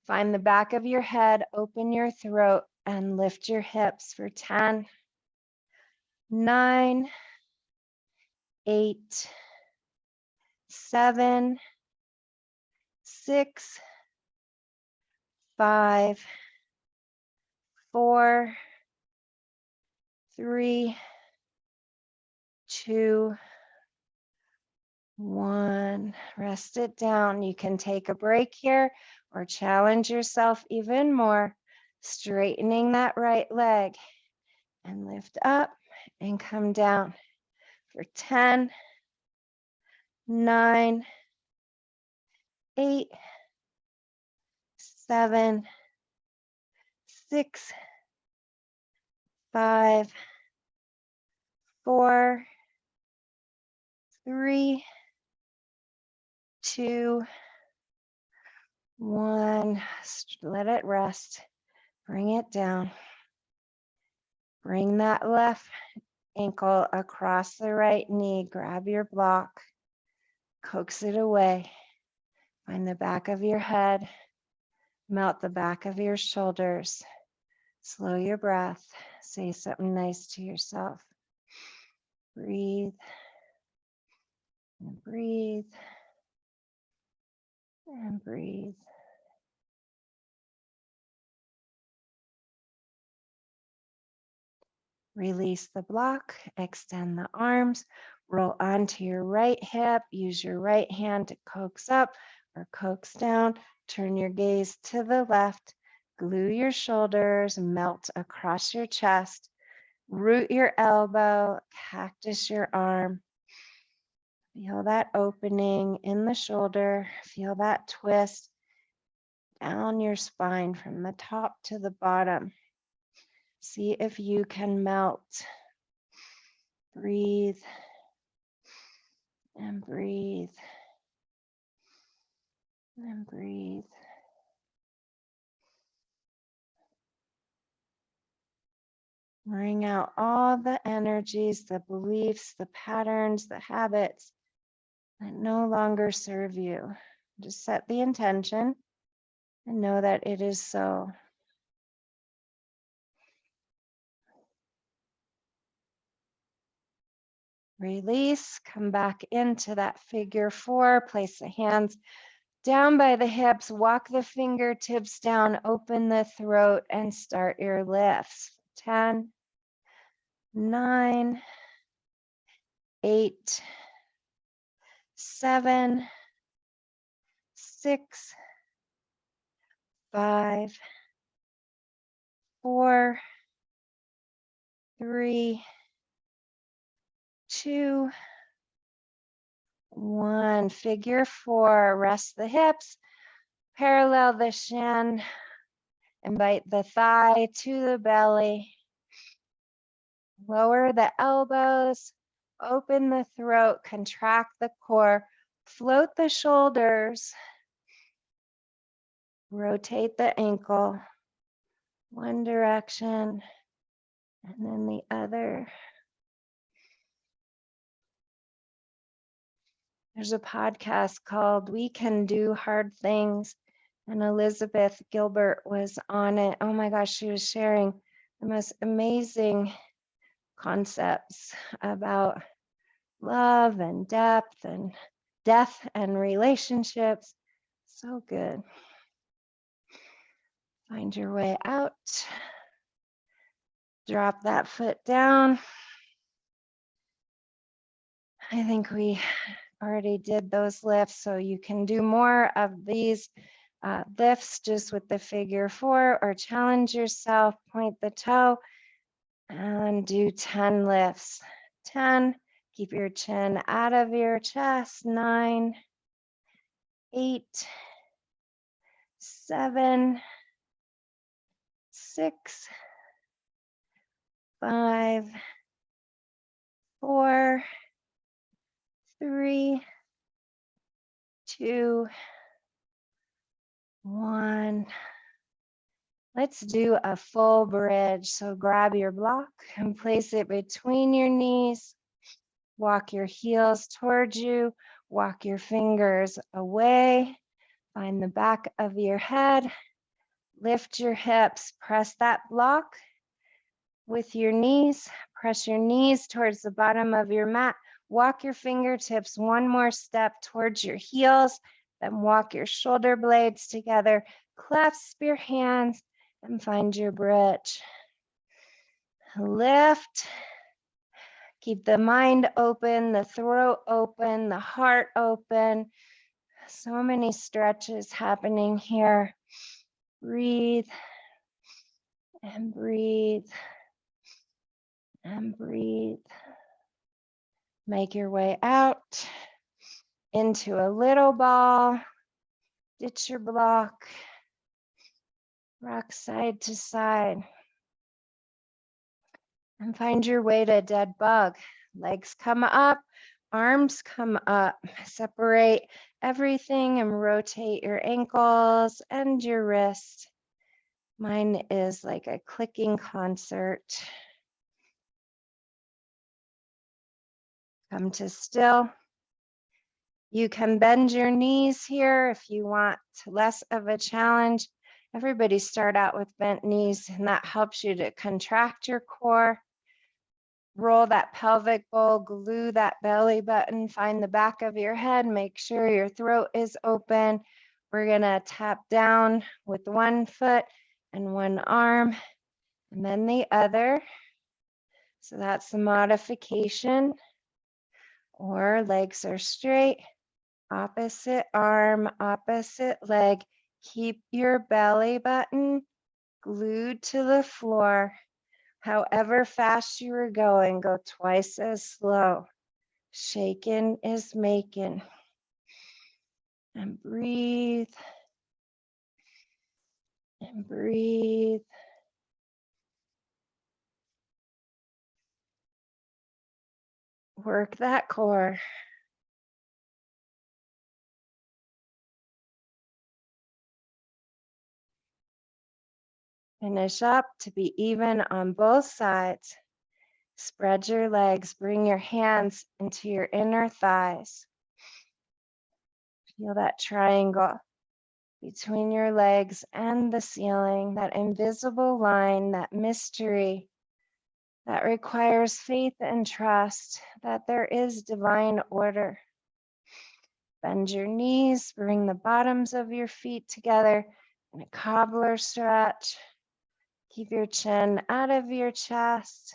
Find the back of your head, open your throat, and lift your hips for 10, 9, 8, 7, 6, 5, 4, 3, 2, 1. Rest it down. You can take a break here or challenge yourself even more, straightening that right leg and lift up and come down for 10, 9, 8, 7, 6, 5, 4, 3, 2, 1. Let it rest. Bring it down. Bring that left ankle across the right knee. Grab your block. Coax it away. Find the back of your head. Melt the back of your shoulders. Slow your breath. Say something nice to yourself. Breathe and breathe and breathe. Release the block, extend the arms, roll onto your right hip, use your right hand to coax up or coax down, turn your gaze to the left, glue your shoulders, melt across your chest, root your elbow, cactus your arm. Feel that opening in the shoulder, feel that twist down your spine from the top to the bottom. See if you can melt. Breathe and breathe and breathe. Bring out all the energies, the beliefs, the patterns, the habits that no longer serve you. Just set the intention and know that it is so. Release, come back into that figure 4, place the hands down by the hips, walk the fingertips down, open the throat, and start your lifts. 10, 9, 8, 7, 6, 5, 4, 3, 2, 1. Figure 4. Rest the hips, parallel the shin, invite the thigh to the belly. Lower the elbows, open the throat, contract the core, float the shoulders. Rotate the ankle one direction and then the other. There's a podcast called We Can Do Hard Things, and Elizabeth Gilbert was on it. Oh my gosh, she was sharing the most amazing concepts about love and depth and death and relationships. So good. Find your way out. Drop that foot down. I think we already did those lifts, so you can do more of these lifts just with the figure 4 or challenge yourself, point the toe and do 10 lifts. 10, keep your chin out of your chest. 9, 8, 7, 6, 5, 4, 3, 2, 1. Let's do a full bridge. So grab your block and place it between your knees. Walk your heels towards you. Walk your fingers away. Find the back of your head. Lift your hips. Press that block with your knees. Press your knees towards the bottom of your mat. Walk your fingertips one more step towards your heels. Then walk your shoulder blades together. Clasp your hands and find your bridge. Lift. Keep the mind open, the throat open, the heart open. So many stretches happening here. Breathe and breathe and breathe. Make your way out into a little ball. Ditch your block. Rock side to side. And find your way to dead bug. Legs come up, arms come up. Separate everything and rotate your ankles and your wrist. Mine is like a clicking concert. Come to still. You can bend your knees here if you want less of a challenge. Everybody start out with bent knees, and that helps you to contract your core. Roll that pelvic bowl, glue that belly button, find the back of your head, make sure your throat is open. We're gonna tap down with one foot and one arm, and then the other. So that's the modification. Or legs are straight, opposite arm, opposite leg. Keep your belly button glued to the floor. However fast you are going, go twice as slow. Shaking is making. And breathe. And breathe. Work that core. Finish up to be even on both sides. Spread your legs, bring your hands into your inner thighs. Feel that triangle between your legs and the ceiling, that invisible line, that mystery that requires faith and trust that there is divine order. Bend your knees, bring the bottoms of your feet together in a cobbler stretch. Keep your chin out of your chest.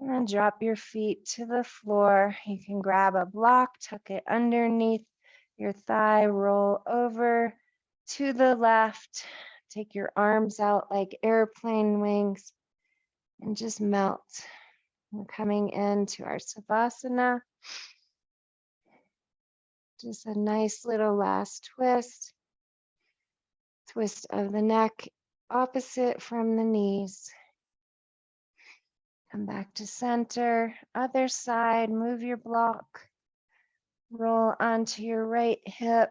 And then drop your feet to the floor. You can grab a block, tuck it underneath your thigh, roll over to the left. Take your arms out like airplane wings and just melt. We're coming into our Savasana. Just a nice little last twist. Twist of the neck, opposite from the knees. Come back to center. Other side, move your block. Roll onto your right hip.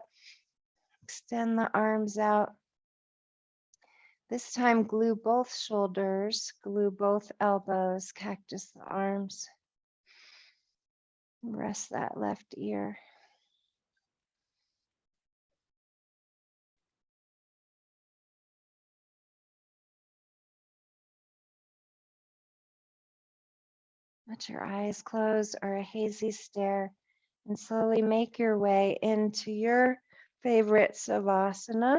Extend the arms out. This time, glue both shoulders, glue both elbows, cactus the arms. Rest that left ear. Let your eyes close or a hazy stare and slowly make your way into your favorite Savasana.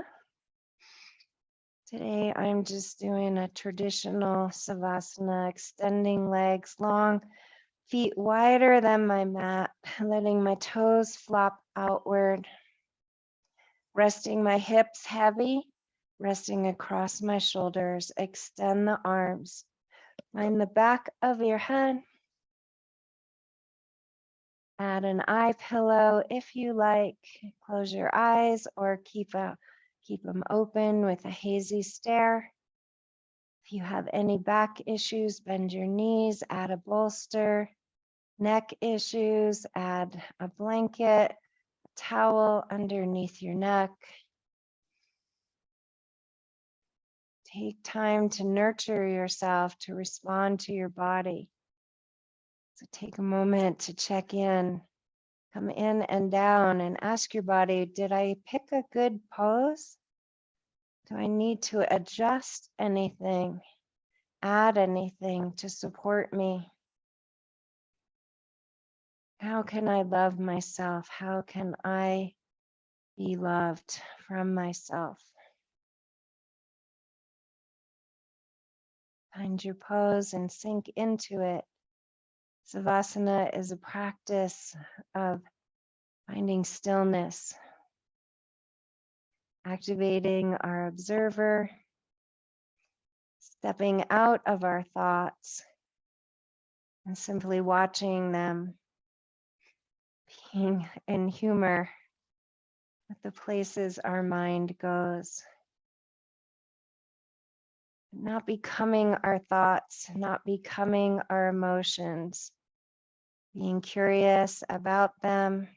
Today, I'm just doing a traditional Savasana, extending legs long, feet wider than my mat, letting my toes flop outward, resting my hips heavy, resting across my shoulders. Extend the arms. Find the back of your head. Add an eye pillow if you like. Close your eyes or keep them open with a hazy stare. If you have any back issues, bend your knees, add a bolster. Neck issues, add a blanket, a towel underneath your neck. Take time to nurture yourself, to respond to your body. So take a moment to check in. Come in and down and ask your body, did I pick a good pose? Do I need to adjust anything, add anything to support me? How can I love myself? How can I be loved from myself? Find your pose and sink into it. Savasana is a practice of finding stillness, activating our observer, stepping out of our thoughts, and simply watching them, being in humor with the places our mind goes. Not becoming our thoughts, not becoming our emotions, being curious about them.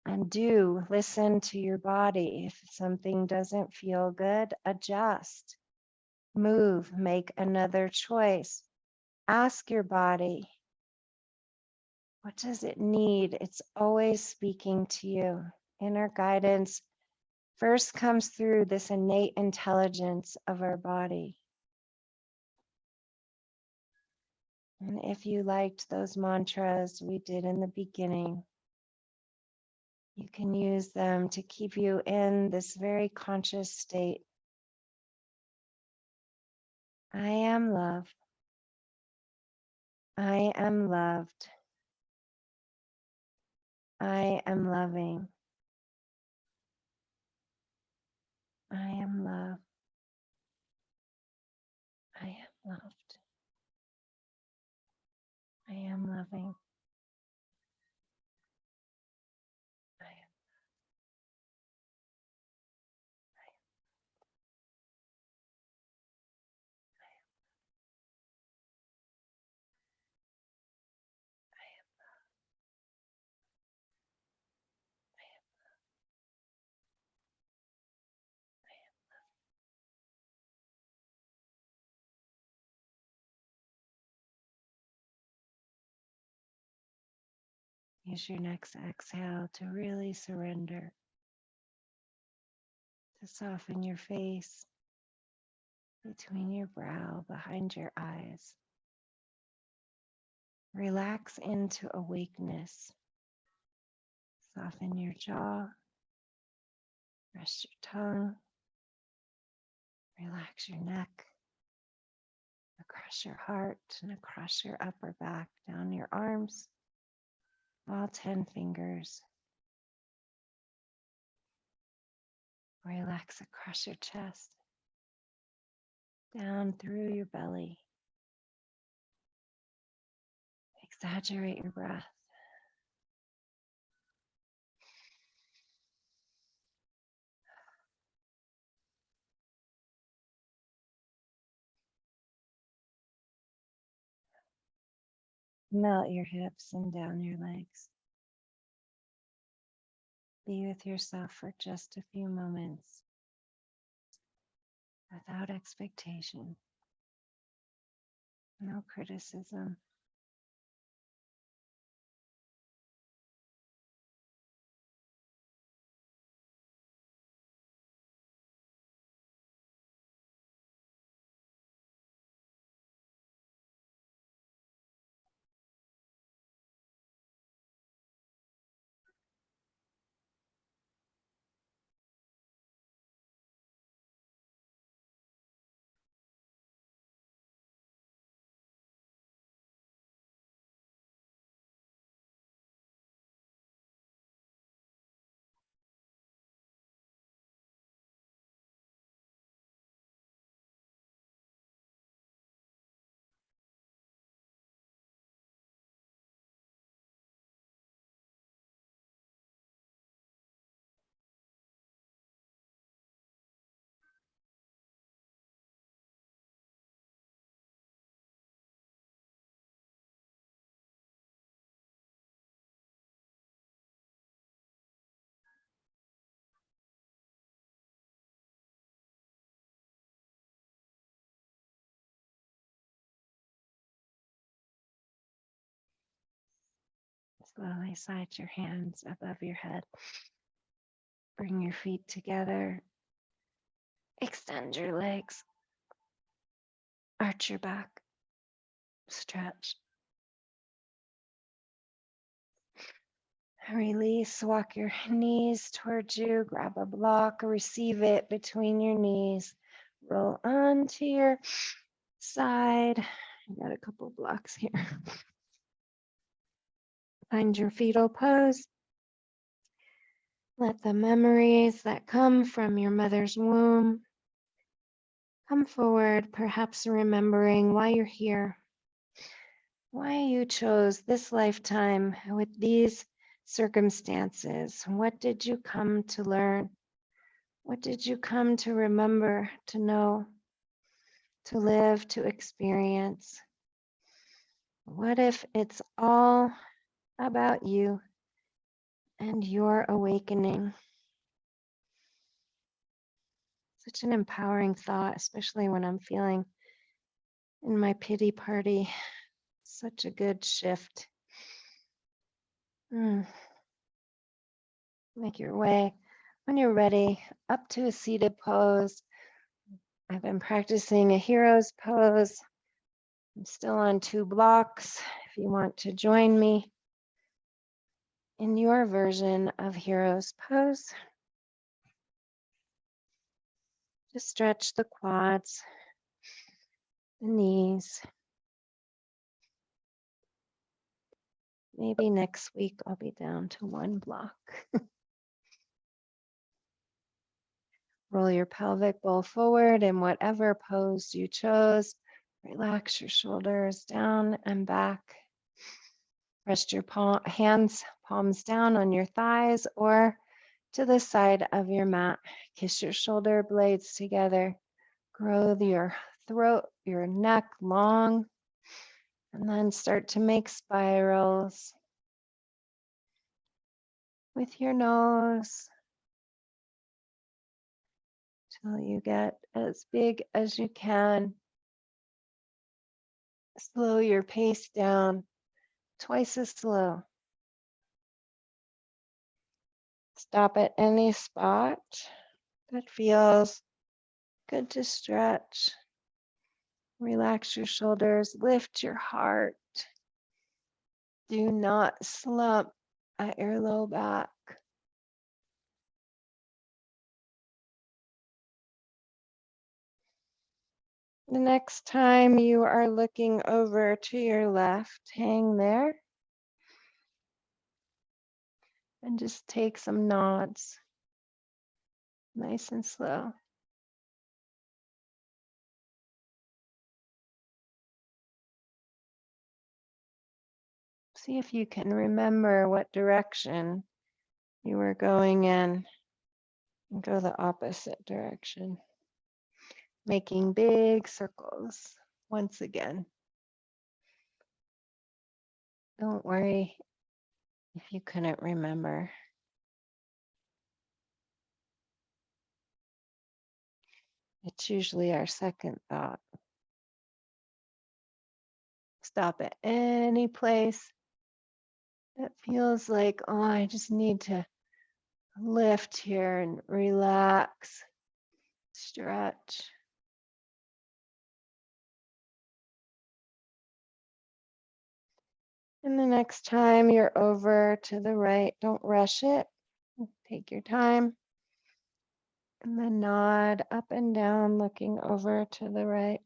And do listen to your body. If something doesn't feel good, adjust, move, make another choice. Ask your body, what does it need? It's always speaking to you. Inner guidance first comes through this innate intelligence of our body. And if you liked those mantras we did in the beginning, you can use them to keep you in this very conscious state. I am love. I am loved. I am loving. I am love. I am loved. I am loving. I am. Use your next exhale to really surrender, to soften your face, between your brow, behind your eyes. Relax into awakeness. Soften your jaw, rest your tongue, relax your neck, across your heart and across your upper back, down your arms, all 10 fingers. Relax across your chest, down through your belly. Exaggerate your breath. Melt your hips and down your legs. Be with yourself for just a few moments without expectation, no criticism. Slowly slide your hands above your head. Bring your feet together. Extend your legs. Arch your back. Stretch. Release. Walk your knees towards you. Grab a block. Receive it between your knees. Roll onto your side. I got a couple blocks here. Find your fetal pose. Let the memories that come from your mother's womb come forward, perhaps remembering why you're here, why you chose this lifetime with these circumstances. What did you come to learn? What did you come to remember, to know, to live, to experience? What if it's all about you and your awakening? Such an empowering thought, especially when I'm feeling in my pity party. Such a good shift. Make your way, when you're ready, up to a seated pose. I've been practicing a hero's pose. I'm still on 2 blocks. If you want to join me in your version of hero's pose, just stretch the quads, the knees. Maybe next week I'll be down to 1 block. Roll your pelvic bowl forward in whatever pose you chose. Relax your shoulders down and back. Rest your hands, palms down on your thighs or to the side of your mat. Kiss your shoulder blades together. Grow your throat, your neck long, and then start to make spirals with your nose till you get as big as you can. Slow your pace down, twice as slow. Stop at any spot that feels good to stretch. Relax your shoulders, lift your heart. Do not slump at your low back. The next time you are looking over to your left, hang there and just take some nods, nice and slow. See if you can remember what direction you were going in and go the opposite direction, making big circles once again. Don't worry if you couldn't remember. It's usually our second thought. Stop at any place that feels like, oh, I just need to lift here and relax, stretch. And the next time you're over to the right, don't rush it. Take your time. And then nod up and down, looking over to the right.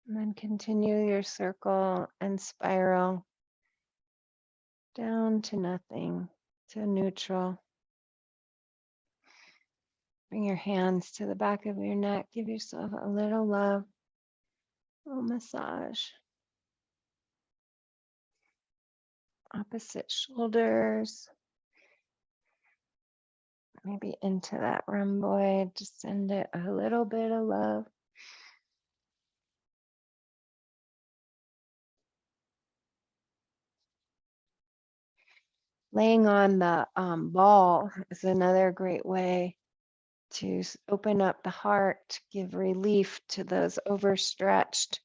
And then continue your circle and spiral down to nothing, to neutral. Bring your hands to the back of your neck. Give yourself a little love, a little massage. Opposite shoulders. Maybe into that rhomboid. Just send it a little bit of love. Laying on the ball is another great way to open up the heart, give relief to those overstretched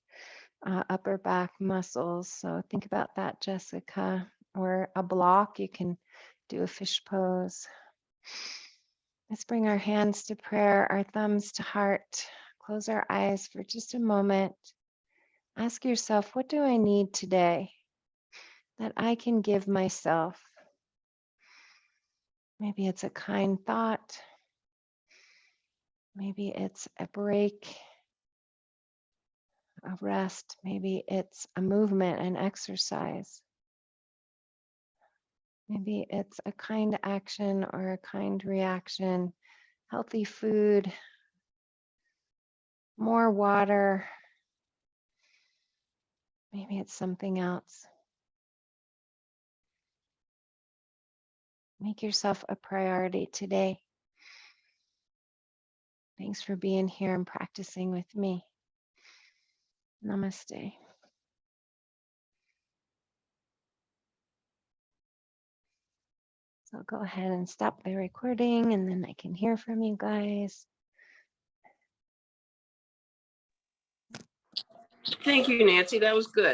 upper back muscles. So think about that, Jessica. Or a block, you can do a fish pose. Let's bring our hands to prayer, our thumbs to heart. Close our eyes for just a moment. Ask yourself, what do I need today that I can give myself? Maybe it's a kind thought. Maybe it's a break, a rest. Maybe it's a movement, an exercise. Maybe it's a kind action or a kind reaction, healthy food, more water. Maybe it's something else. Make yourself a priority today. Thanks for being here and practicing with me. Namaste. So I'll go ahead and stop the recording and then I can hear from you guys. Thank you, Nancy. That was good.